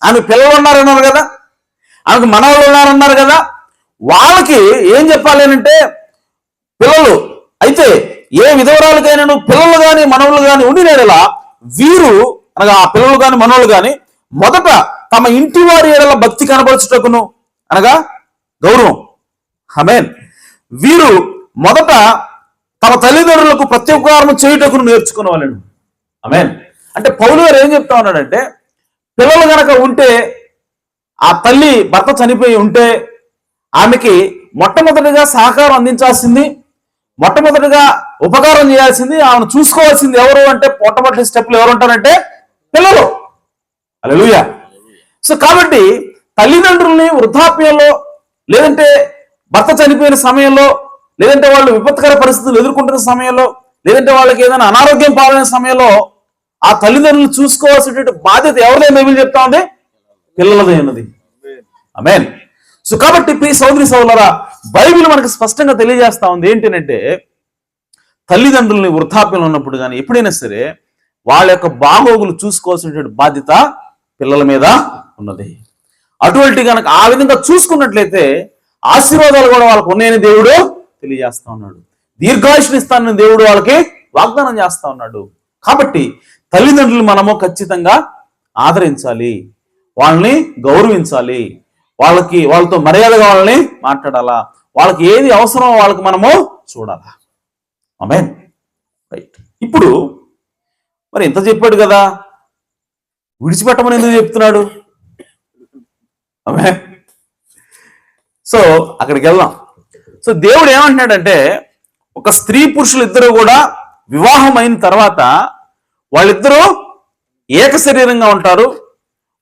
ఆమె పిల్లలు ఉన్నారన్నారు కదా, ఆమెకు మనవలు ఉన్నారన్నారు కదా, వాళ్ళకి ఏం చెప్పాలి అంటే, పిల్లలు అయితే ఏ విధవరాలకైనా పిల్లలు కానీ మనవలు కానీ ఉండినేలా వీరు అనగా ఆ పిల్లలు కానీ మనవలు కానీ మొదట తమ ఇంటి వారి ఏడల భక్తి కనబరచుటకును అనగా గౌరవం. ఆమేన్. వీరు మొదట తమ తల్లిదండ్రులకు ప్రత్యుపకారం చేయుటకును నేర్చుకునేవాళ్ళండి. ఆమేన్. అంటే పౌలు గారు ఏం చెప్తా ఉన్నాడంటే, పిల్లలు గనక ఉంటే, ఆ తల్లి భర్త చనిపోయి ఉంటే ఆమెకి మొట్టమొదటిగా సహకారం అందించాల్సింది, మొట్టమొదటిగా ఉపకారం చేయాల్సింది, ఆమెను చూసుకోవాల్సింది ఎవరు అంటే, మొట్టమొదటి స్టెప్లు ఎవరు ఉంటారంటే పిల్లలు. హల్లెలూయా. సో కాబట్టి తల్లిదండ్రుల్ని వృద్ధాప్యంలో, లేదంటే భర్త చనిపోయిన సమయంలో, లేదంటే వాళ్ళు విపత్కర పరిస్థితులు ఎదుర్కొంటున్న సమయంలో, లేదంటే వాళ్ళకి ఏదైనా అనారోగ్యం పాలైన సమయంలో ఆ తల్లిదండ్రులు చూసుకోవాల్సినటువంటి బాధ్యత ఎవరిదే బైబిల్ చెప్తా ఉంది? పిల్లలదే ఉన్నది. ఆమేన్. సో కాబట్టి ప్రియ సోదరి సోదరులారా, బైబిల్ మనకు స్పష్టంగా తెలియజేస్తా ఉంది ఏంటంటే, తల్లిదండ్రుల్ని వృద్ధాప్యంలో ఉన్నప్పుడు కానీ ఎప్పుడైనా సరే వాళ్ళ యొక్క బాగోగులు చూసుకోవాల్సినటువంటి బాధ్యత పిల్లల మీద ఉన్నది. అటువంటి కనుక ఆ విధంగా చూసుకున్నట్లయితే ఆశీర్వాదాలు కూడా వాళ్ళకు ఉన్నాయని దేవుడు తెలియజేస్తా ఉన్నాడు. దీర్ఘాయుష్నిస్తానని దేవుడు వాళ్ళకి వాగ్దానం చేస్తా ఉన్నాడు. కాబట్టి తల్లిదండ్రులు మనము ఖచ్చితంగా ఆదరించాలి, వాళ్ళని గౌరవించాలి, వాళ్ళతో మర్యాదగా వాళ్ళని మాట్లాడాలా, వాళ్ళకి ఏది అవసరమో వాళ్ళకి మనము చూడాలా. ఆమేన్. రైట్. ఇప్పుడు మరి ఎంత చెప్పాడు కదా, విడిచిపెట్టమని ఎందుకు చెప్తున్నాడు? ఆమేన్. సో అక్కడికి వెళ్దాం. సో దేవుడు ఏమంటున్నాడంటే, ఒక స్త్రీ పురుషులు ఇద్దరు కూడా వివాహం అయిన తర్వాత వాళ్ళిద్దరూ ఏక శరీరంగా ఉంటారు.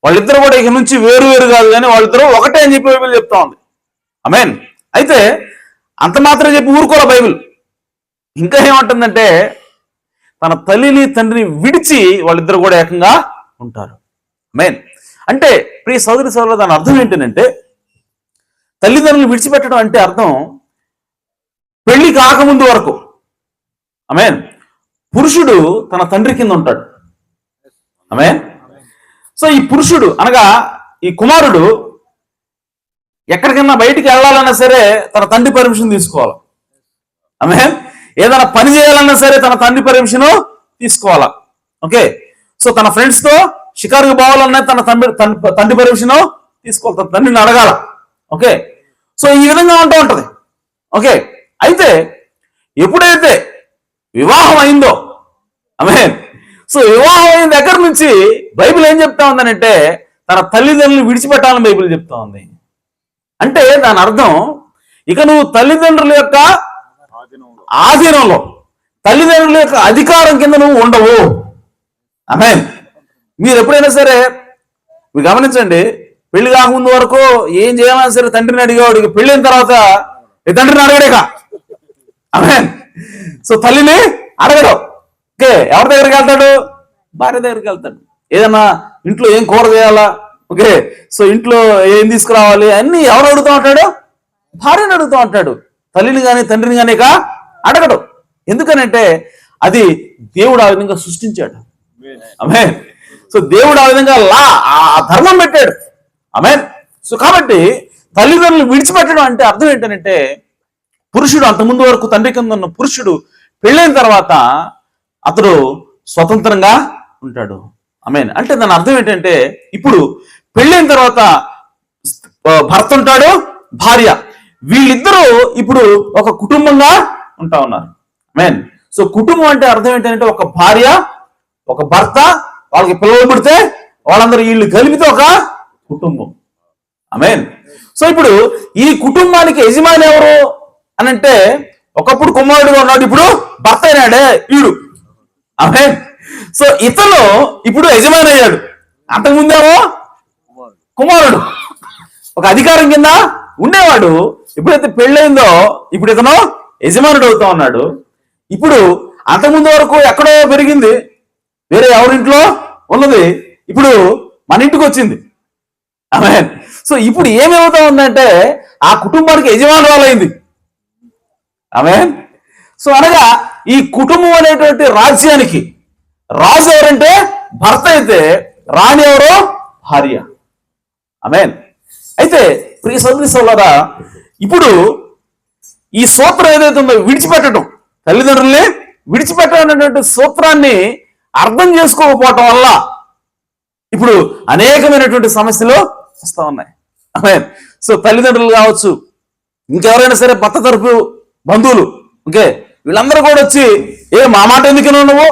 వాళ్ళిద్దరు కూడా ఇక నుంచి వేరు వేరు కాదు, కానీ వాళ్ళిద్దరూ ఒకటే అని చెప్పి బైబిల్ చెప్తా ఉంది. ఆమేన్. అయితే అంత మాత్రం చెప్పి ఊరుకోరా బైబిల్. ఇంకా ఏమంటుందంటే, తన తల్లిని తండ్రిని విడిచి వాళ్ళిద్దరు కూడా ఏకంగా ఉంటారు. ఆమేన్. అంటే ప్రియ సోదరి సోదరులు, దాని అర్థం ఏంటంటే, తల్లిదండ్రులు విడిచిపెట్టడం అంటే అర్థం పెళ్లి కాకముందు వరకు, ఆమేన్, పురుషుడు తన తండ్రి కింద ఉంటాడు. ఆమేన్. సో ఈ పురుషుడు అనగా ఈ కుమారుడు ఎక్కడికన్నా బయటికి వెళ్ళాలన్నా సరే తన తండ్రి పర్మిషన్ తీసుకోవాలి. ఆమేన్. ఏదైనా పని చేయాలన్నా సరే తన తండ్రి పర్మిషన్ తీసుకోవాలా. ఓకే. సో తన ఫ్రెండ్స్ తో షికారుకు పోవాలన్నా తన తండ్రి పర్మిషన్ తీసుకోవాలి, తన తండ్రిని అడగాల. ఓకే. సో ఈ విధంగా ఉంటది. ఓకే. అయితే ఎప్పుడైతే వివాహం అయిందో, ఆమేన్, సో వివాహం అయిన దగ్గర నుంచి బైబిల్ ఏం చెప్తా ఉందనంటే, తన తల్లిదండ్రులు విడిచిపెట్టాలని బైబిల్ చెప్తా ఉంది. అంటే దాని అర్థం, ఇక నువ్వు తల్లిదండ్రుల యొక్క ఆధీనంలో, తల్లిదండ్రుల యొక్క అధికారం కింద నువ్వు ఉండవు. ఆమేన్. మీరు ఎప్పుడైనా సరే మీరు గమనించండి, పెళ్లి కాకముందు వరకు ఏం చేయాలన్నా సరే తండ్రిని అడిగేవాడు, ఇక పెళ్ళైన తర్వాత ఈ తండ్రిని అడగడేక. ఆమేన్. సో తల్లిని అడగడు. ఓకే. ఎవరి దగ్గరికి వెళ్తాడు? భార్య దగ్గరికి వెళ్తాడు. ఏదన్నా ఇంట్లో ఏం కూర చేయాలా, ఓకే, సో ఇంట్లో ఏం తీసుకురావాలి అన్ని ఎవరు అడుగుతూ ఉంటాడు? భార్యను అడుగుతూ ఉంటాడు. తల్లిని కానీ తండ్రిని కానీ ఇక అడగడు. ఎందుకనంటే అది దేవుడు ఆ విధంగా సృష్టించాడు. ఆమేన్. సో దేవుడు ఆ విధంగా ఆ ధర్మం పెట్టాడు. ఆమేన్. సో కాబట్టి తల్లిదండ్రులు విడిచిపెట్టడం అంటే అర్థం ఏంటంటే, పురుషుడు అంతకుముందు వరకు తండ్రి కింద ఉన్న పురుషుడు పెళ్ళైన తర్వాత అతడు స్వతంత్రంగా ఉంటాడు. ఆమేన్. అంటే దాని అర్థం ఏంటంటే, ఇప్పుడు పెళ్ళైన తర్వాత భర్త ఉంటాడు, భార్య, వీళ్ళిద్దరూ ఇప్పుడు ఒక కుటుంబంగా ఉంటా ఉన్నారు. ఆమేన్. సో కుటుంబం అంటే అర్థం ఏంటంటే, ఒక భార్య ఒక భర్త, వాళ్ళకి పిల్లలు పుడితే వాళ్ళందరూ వీళ్ళు కలిపితే ఒక కుటుంబం. ఆమేన్. సో ఇప్పుడు ఈ కుటుంబానికి యజమాని ఎవరు? అని అంటే ఒకప్పుడు కుమారుడుగా ఉన్నాడు, ఇప్పుడు భర్త అయినాడే వీడు. ఆమె సో ఇతను ఇప్పుడు యజమాని అయ్యాడు. అంతకుముందేమో కుమారుడు, ఒక అధికారం కింద ఉండేవాడు. ఎప్పుడైతే పెళ్ళైందో ఇప్పుడు ఇతను యజమానుడు అవుతా ఉన్నాడు. ఇప్పుడు అంతకుముందు వరకు ఎక్కడో పెరిగింది, వేరే ఎవరింట్లో ఉన్నది, ఇప్పుడు మన ఇంటికి వచ్చింది. ఆమె సో ఇప్పుడు ఏమవుతా ఉందంటే ఆ కుటుంబానికి యజమానురాలైంది. ఆమె సో అనగా ఈ కుటుంబం అనేటువంటి రాజ్యానికి రాజు ఎవరంటే భర్త అయితే రాణి ఎవరో భార్య. ఆమేన్. అయితే ప్రియ సోదరి సోదరులారా, ఇప్పుడు ఈ సూత్రం ఏదైతే ఉందో విడిచిపెట్టడం, తల్లిదండ్రుల్ని విడిచిపెట్టడం అనేటువంటి సూత్రాన్ని అర్థం చేసుకోకపోవటం వల్ల ఇప్పుడు అనేకమైనటువంటి సమస్యలు వస్తూ ఉన్నాయి. ఆమేన్. సో తల్లిదండ్రులు కావచ్చు, ఇంకెవరైనా సరే భర్త తరపు బంధువులు, ఓకే, వీళ్ళందరూ కూడా వచ్చి మా మాట ఎందుకు నువ్వు,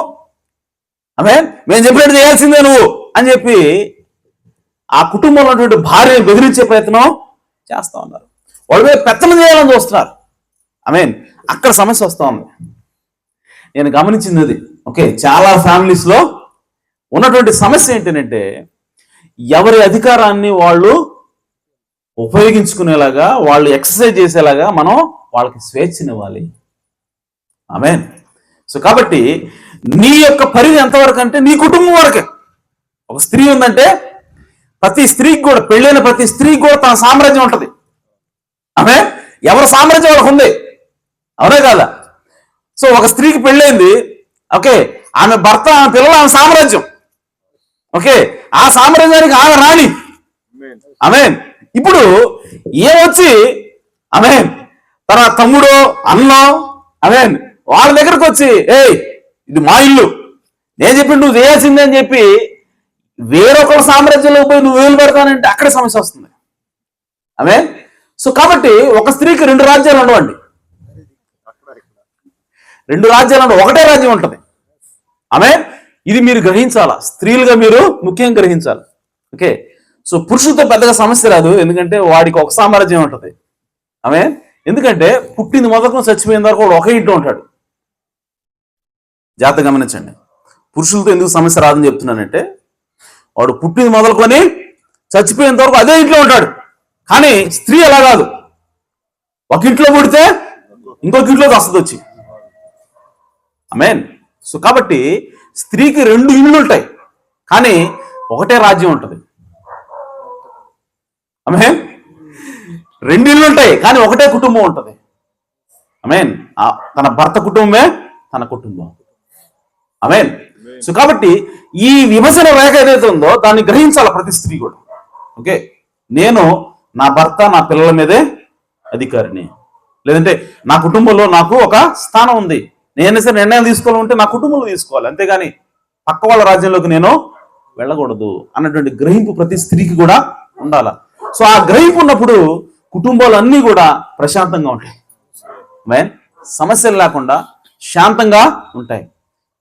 ఆమేన్, మేము చెప్పినట్టు చేయాల్సిందే నువ్వు అని చెప్పి ఆ కుటుంబంలో ఉన్నటువంటి భార్యను బెదిరించే ప్రయత్నం చేస్తా ఉన్నారు. వాళ్ళ మీద పెత్తనం చేయాలని చూస్తున్నారు. ఆమేన్. అక్కడ సమస్య వస్తూ ఉంది. నేను గమనించింది అది, ఓకే, చాలా ఫ్యామిలీస్ లో ఉన్నటువంటి సమస్య ఏంటంటే ఎవరి అధికారాన్ని వాళ్ళు ఉపయోగించుకునేలాగా, వాళ్ళు ఎక్సర్సైజ్ చేసేలాగా మనం వాళ్ళకి స్వేచ్ఛనివ్వాలి. ఆమేన్. సో కాబట్టి నీ యొక్క పరిధి ఎంతవరకు అంటే నీ కుటుంబం వరకే. ఒక స్త్రీ ఉందంటే ప్రతి స్త్రీకి కూడా, పెళ్ళైన ప్రతి స్త్రీకి కూడా తన సామ్రాజ్యం ఉంటుంది. ఆమె ఎవరి సామ్రాజ్యం వాళ్ళకు ఉంది, అవునే కాదా? సో ఒక స్త్రీకి పెళ్ళైంది, ఓకే, ఆమె భర్త, ఆమె పిల్లలు, ఆమె సామ్రాజ్యం, ఓకే, ఆ సామ్రాజ్యానికి ఆమె రాణి. ఆమేన్. ఇప్పుడు ఏమొచ్చి ఆమేన్ తన తమ్ముడు, అన్నో, ఆమేన్, వాళ్ళ దగ్గరకు వచ్చి ఇది మా ఇల్లు, నేను చెప్పి నువ్వు చేయాల్సిందే అని చెప్పి వేరొకరు సామ్రాజ్యంలో పోయి నువ్వు వేలు పెడతానంటే అక్కడే సమస్య వస్తుంది. ఆమేన్. సో కాబట్టి ఒక స్త్రీకి 2 రాజ్యాలు ఉండవండి, 2 రాజ్యాలు, ఒకటే రాజ్యం ఉంటుంది. ఆమేన్. ఇది మీరు గ్రహించాలా, స్త్రీలుగా మీరు ముఖ్యంగా గ్రహించాలి. ఓకే. సో పురుషులతో పెద్దగా సమస్య రాదు, ఎందుకంటే వాడికి ఒక సామ్రాజ్యం ఉంటుంది. ఆమేన్. ఎందుకంటే పుట్టింది మొదలు చచ్చిపోయిన వరకు వాడు ఒకే ఇంట్లో ఉంటాడు. జాగ్రత్త గమనించండి. పురుషులతో ఎందుకు సమస్య రాదని చెప్తున్నానంటే వాడు పుట్టింది మొదలుకొని చచ్చిపోయేంత వరకు అదే ఇంట్లో ఉంటాడు. కానీ స్త్రీ అలా కాదు, ఒక ఇంట్లో పుడితే ఇంకొక ఇంట్లోకి వస్తుంది వచ్చి. ఆమేన్. సో కాబట్టి స్త్రీకి 2 ఇళ్ళు ఉంటాయి, కానీ ఒకటే రాజ్యం ఉంటుంది. ఆమేన్. 2 ఇళ్ళు ఉంటాయి, కానీ ఒకటే కుటుంబం ఉంటుంది. ఆమేన్. తన భర్త కుటుంబమే తన కుటుంబం. ఆమేన్. సో కాబట్టి ఈ విభజన రేఖ ఏదైతే ఉందో దాన్ని గ్రహించాలి ప్రతి స్త్రీ కూడా. ఓకే, నేను నా భర్త, నా పిల్లల మీదే అధికారిని, లేదంటే నా కుటుంబంలో నాకు ఒక స్థానం ఉంది, నేనే సరే నిర్ణయం తీసుకోవాలంటే నా కుటుంబంలో తీసుకోవాలి, అంతేగాని పక్క వాళ్ళ రాజ్యంలోకి నేను వెళ్ళకూడదు అన్నటువంటి గ్రహింపు ప్రతి స్త్రీకి కూడా ఉండాల. సో ఆ గ్రహింపు ఉన్నప్పుడు కుటుంబాలన్నీ కూడా ప్రశాంతంగా ఉంటాయి. ఆమేన్. సమస్యలు లేకుండా శాంతంగా ఉంటాయి.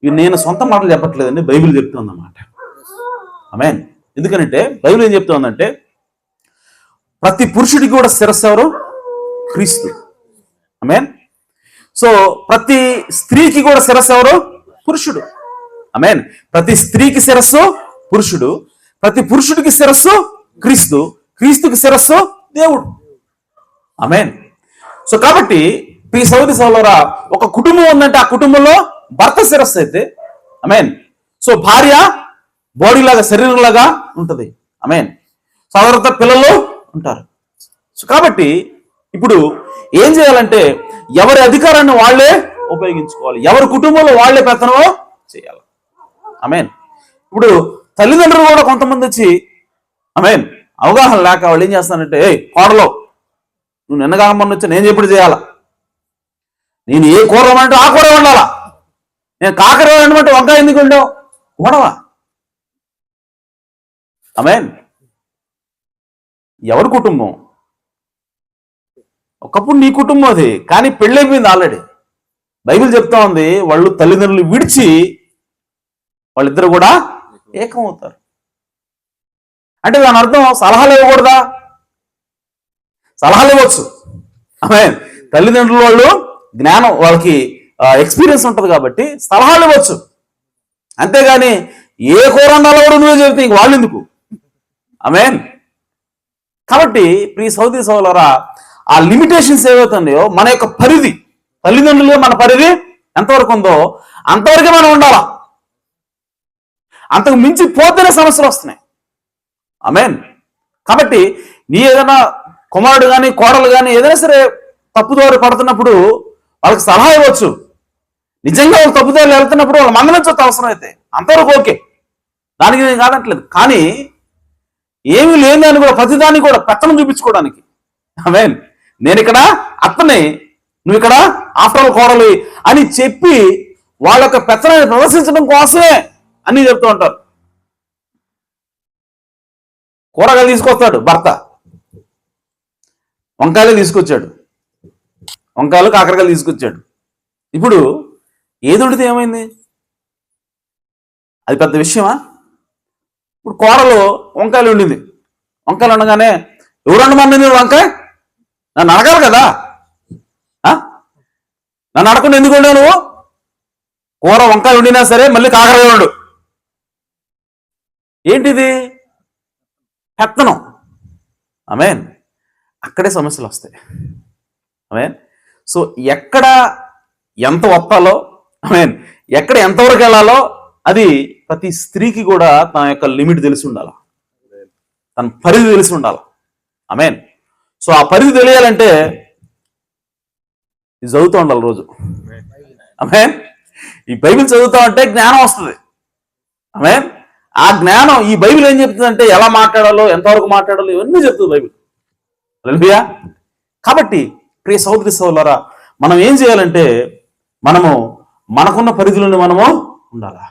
ఇవి నేను సొంత మాటలు చెప్పట్లేదండి, బైబిల్ చెప్తుందన్నమాట. ఆమేన్. ఎందుకంటే బైబిల్ ఏం చెప్తుందంటే ప్రతి పురుషుడికి కూడా శిరస్సు ఎవరు? క్రీస్తు. ఆమేన్. సో ప్రతి స్త్రీకి కూడా శిరస్సు ఎవరు? పురుషుడు. ఆమేన్. ప్రతి స్త్రీకి శిరస్సు పురుషుడు, ప్రతి పురుషుడికి శిరస్సు క్రీస్తు, క్రీస్తుకి శిరస్సు దేవుడు. ఆమేన్. సో కాబట్టి ఈ సోదరి సోదరులారా, ఒక కుటుంబం ఉందంటే ఆ కుటుంబంలో భర్త శిరస్సు అయితే, ఆమేన్, సో భార్య బాడీ లాగా, శరీరంలాగా ఉంటుంది. ఆమేన్. సోదరత పిల్లలు ఉంటారు. సో కాబట్టి ఇప్పుడు ఏం చేయాలంటే ఎవరి అధికారాన్ని వాళ్ళే ఉపయోగించుకోవాలి, ఎవరి కుటుంబంలో వాళ్ళే పెత్తనమో చేయాలి. ఆమేన్. ఇప్పుడు తల్లిదండ్రులు కూడా కొంతమంది వచ్చి, ఆమేన్, అవగాహన లేక వాళ్ళు ఏం చేస్తానంటే కోడలో నువ్వు నిన్నగా మొన్న వచ్చి నేను చెప్పుడు చేయాలా, నేను ఏ కూర అంటే ఆ కూర వండాలా, నేను కాకర వండమంటే వంకాయ ఎందుకు వండావు, గొడవ. ఆమేన్. ఎవరి కుటుంబం? ఒకప్పుడు నీ కుటుంబం అది, కానీ పెళ్ళైపోయింది ఆల్రెడీ. బైబిల్ చెప్తా ఉంది వాళ్ళు తల్లిదండ్రులు విడిచి వాళ్ళిద్దరు కూడా ఏకమవుతారు. అంటే దాని అర్థం సలహాలు ఇవ్వకూడదా? సలహాలు ఇవ్వచ్చు, ఆమేన్, తల్లిదండ్రుల వాళ్ళు జ్ఞానం, వాళ్ళకి ఎక్స్పీరియన్స్ ఉంటుంది కాబట్టి సలహాలు ఇవ్వచ్చు. అంతేగాని ఏ కూర వండాలో కూడా నువ్వే చెబితే ఇంక వాళ్ళు ఎందుకు? ఆమేన్. కాబట్టి ప్రియ సహోదరి సహోదరులారా, ఆ లిమిటేషన్స్ ఏవైతున్నాయో మన యొక్క పరిధి, తల్లిదండ్రులుగా మన పరిధి ఎంతవరకు ఉందో అంతవరకే మనం ఉండాలా. అంతకు మించి పోతేనే సమస్యలు వస్తున్నాయి. ఆమేన్. కాబట్టి నీ ఏదైనా కుమారుడు కానీ కోడలు కానీ ఏదైనా సరే తప్పుదోవ పడుతున్నప్పుడు వాళ్ళకి సలహా ఇవ్వచ్చు. నిజంగా వాళ్ళు తప్పుదోవలు వెళ్తున్నప్పుడు వాళ్ళు మందలించవచ్చు అవసరం అయితే, అంతవరకు ఓకే, దానికి నేను కాదట్లేదు. కానీ ఏమీ లేని అని కూడా ప్రతిదాన్ని కూడా పెత్తనం చూపించుకోవడానికి, ఆమేన్, నేను ఇక్కడ అత్తని, నువ్వు ఇక్కడ ఆఫ్టర్ ఆల్ కోడలి అని చెప్పి వాళ్ళ యొక్క పెత్తనాన్ని ప్రదర్శించడం కోసమే అన్ని చెప్తూ ఉంటారు. కూరగాయలు తీసుకొస్తాడు భర్త, వంకాయలు తీసుకొచ్చాడు, వంకాయలు కాకరకాయలు తీసుకొచ్చాడు. ఇప్పుడు ఏది వండితే ఏమైంది? అది పెద్ద విషయమా? ఇప్పుడు కూరలో వంకాయలు వండింది, వంకాయలు ఉండగానే ఎవరు వండమన్నది వంకాయ? నన్ను అడగాలి కదా. నన్ను అడగకుండా ఎందుకు వండావు నువ్వు? కూర వంకాయ వండినా సరే మళ్ళీ కాకరకాయ వండు. ఏంటిది? పెత్తనం. ఆమేన్. అక్కడే సమస్యలు వస్తాయి. ఆమేన్. సో ఎక్కడ ఎంత వత్తాలో, ఆమేన్, ఎక్కడ ఎంతవరకు వెళ్ళాలో అది ప్రతి స్త్రీకి కూడా తన యొక్క లిమిట్ తెలిసి ఉండాలి, తన పరిధి తెలిసి ఉండాలి. ఆమేన్. సో ఆ పరిధి తెలియాలంటే ఇది చదువుతూ ఉండాలి రోజు. ఆమేన్. ఈ బైబిల్ చదువుతా ఉంటే జ్ఞానం వస్తుంది. ఆమేన్. ఆ జ్ఞానం, ఈ బైబిల్ ఏం చెప్తుందంటే ఎలా మాట్లాడాలో, ఎంతవరకు మాట్లాడాలో ఇవన్నీ చెప్తుంది బైబిల్. హల్లెలూయా. కాబట్టి ప్రియ సహోదరి సహోదరులారా, మనం ఏం చేయాలంటే మనము మనకున్న పరిధిలోనే మనము ఉండాలా.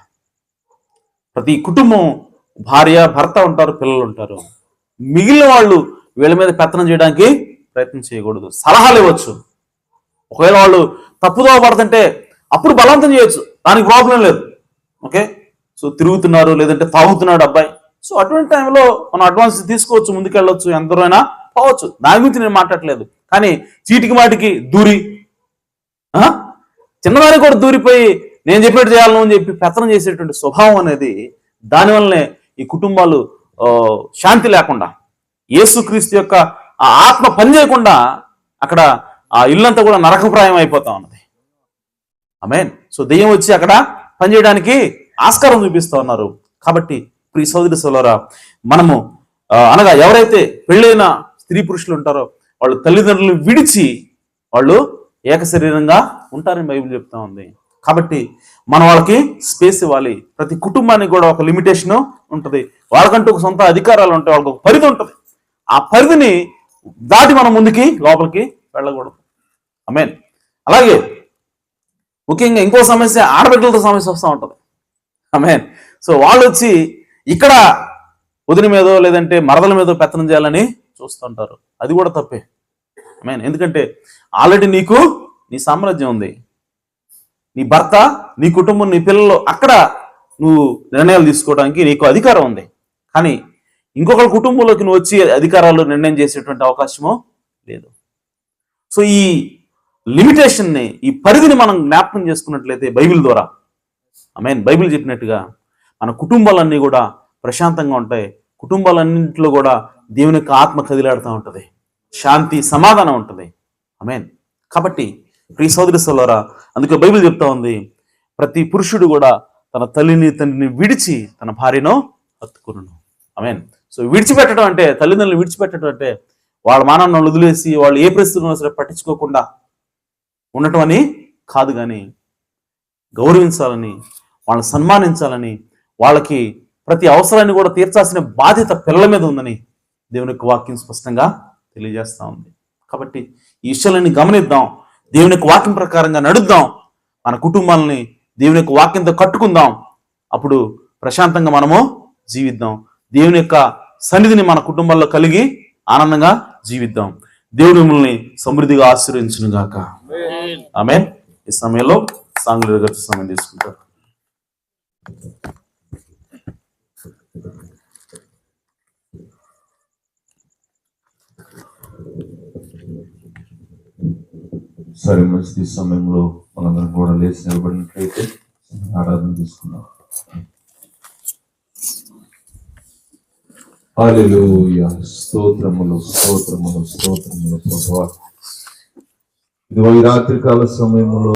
ప్రతి కుటుంబం భార్య భర్త ఉంటారు, పిల్లలు ఉంటారు. మిగిలిన వాళ్ళు వీళ్ళ మీద పెత్తనం చేయడానికి ప్రయత్నం చేయకూడదు. సలహాలు ఇవ్వచ్చు. ఒకవేళ వాళ్ళు తప్పుదోవ పడుతుంటే అప్పుడు బలవంతం చేయొచ్చు, దానికి ప్రాబ్లం లేదు. ఓకే, సో తిరుగుతున్నారు లేదంటే తాగుతున్నాడు అబ్బాయి, సో అటువంటి టైంలో మనం అడ్వాన్స్ తీసుకోవచ్చు, ముందుకెళ్ళొచ్చు, ఎందరైనా పోవచ్చు, దాని గురించి నేను మాట్లాడలేదు. కానీ చీటికి మాటికి దూరి, చిన్నదానికి కూడా దూరిపోయి నేను చెప్పినట్టు చేయాలను అని చెప్పి పెత్తనం చేసేటువంటి స్వభావం అనేది, దానివల్లనే ఈ కుటుంబాలు శాంతి లేకుండా, యేసుక్రీస్తు యొక్క ఆ ఆత్మ పనిచేయకుండా అక్కడ ఆ ఇల్లంతా కూడా నరకప్రాయం అయిపోతా ఉన్నది. ఆమేన్. సో దెయ్యం వచ్చి అక్కడ పనిచేయడానికి ఆస్కారం చూపిస్తూ ఉన్నారు. కాబట్టి ప్రియ సోదరి సోదరులారా, మనము అనగా ఎవరైతే పెళ్ళైన స్త్రీ పురుషులు ఉంటారో వాళ్ళు తల్లిదండ్రులను విడిచి వాళ్ళు ఏక శరీరంగా ఉంటారని బైబిల్ చెప్తా ఉంది. కాబట్టి మనం వాళ్ళకి స్పేస్ ఇవ్వాలి. ప్రతి కుటుంబానికి కూడా ఒక లిమిటేషన్ ఉంటుంది, వాళ్ళకంటూ ఒక సొంత అధికారాలు ఉంటాయి, వాళ్ళకి ఒక పరిధి ఉంటుంది. ఆ పరిధిని దాటి మనం ముందుకి లోపలికి వెళ్ళకూడదు. ఆమేన్. అలాగే ముఖ్యంగా ఇంకో సమస్య, ఆడబిడ్డలతో సమస్య వస్తూ ఉంటుంది. ఆమేన్. సో వాళ్ళు వచ్చి ఇక్కడ వదిన మీదో లేదంటే మరదల మీదో పెత్తనం చేయాలని చూస్తుంటారు. అది కూడా తప్పే. ఆమేన్. ఎందుకంటే ఆల్రెడీ నీకు నీ సామ్రాజ్యం ఉంది, నీ భర్త, నీ కుటుంబం, నీ పిల్లలు, అక్కడ నువ్వు నిర్ణయాలు తీసుకోవడానికి నీకు అధికారం ఉంది. కానీ ఇంకొకరి కుటుంబంలోకి నువ్వు వచ్చి అధికారాలు నిర్ణయం చేసేటువంటి అవకాశము లేదు. సో ఈ లిమిటేషన్ని, ఈ పరిధిని మనం జ్ఞాపకం చేసుకున్నట్లయితే బైబిల్ ద్వారా, ఆమేన్, బైబిల్ చెప్పినట్టుగా మన కుటుంబాలన్నీ కూడా ప్రశాంతంగా ఉంటాయి. కుటుంబాలన్నింటిలో కూడా దేవుని యొక్క ఆత్మ కదిలాడుతూ ఉంటుంది, శాంతి సమాధానం ఉంటుంది. ఆమేన్. కాబట్టి ప్రియ సోదరి సోదరులారా, అందుకే బైబిల్ చెప్తా ఉంది, ప్రతి పురుషుడు కూడా తన తల్లిని తండ్రిని విడిచి తన భార్యను హత్తుకును. ఆమేన్. సో విడిచిపెట్టడం అంటే, తల్లిదండ్రులను విడిచిపెట్టడం అంటే వాళ్ళ మానవులను వదిలేసి వాళ్ళు ఏ పరిస్థితుల్లో సరే పట్టించుకోకుండా ఉండటం అని కాదు, కానీ గౌరవించాలని, వాళ్ళని సన్మానించాలని, వాళ్ళకి ప్రతి అవసరాన్ని కూడా తీర్చాల్సిన బాధ్యత పిల్లల మీద ఉందని దేవుని యొక్క వాక్యం స్పష్టంగా తెలియజేస్తా ఉంది. కాబట్టి ఈ విషయాలన్నీ గమనిద్దాం, దేవుని యొక్క వాక్యం ప్రకారంగా నడుద్దాం, మన కుటుంబాలని దేవుని యొక్క వాక్యంతో కట్టుకుందాం. అప్పుడు ప్రశాంతంగా మనము జీవిద్దాం. దేవుని యొక్క సన్నిధిని మన కుటుంబాల్లో కలిగి ఆనందంగా జీవిద్దాం. దేవుడు మిమ్మల్ని సమృద్ధిగా ఆశీర్వదించును గాక. ఆమేన్. ఈ సమయంలో సాంగ్ల గారి సమయం తీసుకుంటారు. సరే మంచిది. ఈ సమయంలో మనందరం కూడా లేచి నిలబడినట్లయితే ఆరాధన తీసుకున్నాం. హల్లెలూయా. స్తోత్రములు స్తోత్రములు స్తోత్రములు ప్రభువా. ఇదిగో ఈ రాత్రికాల సమయంలో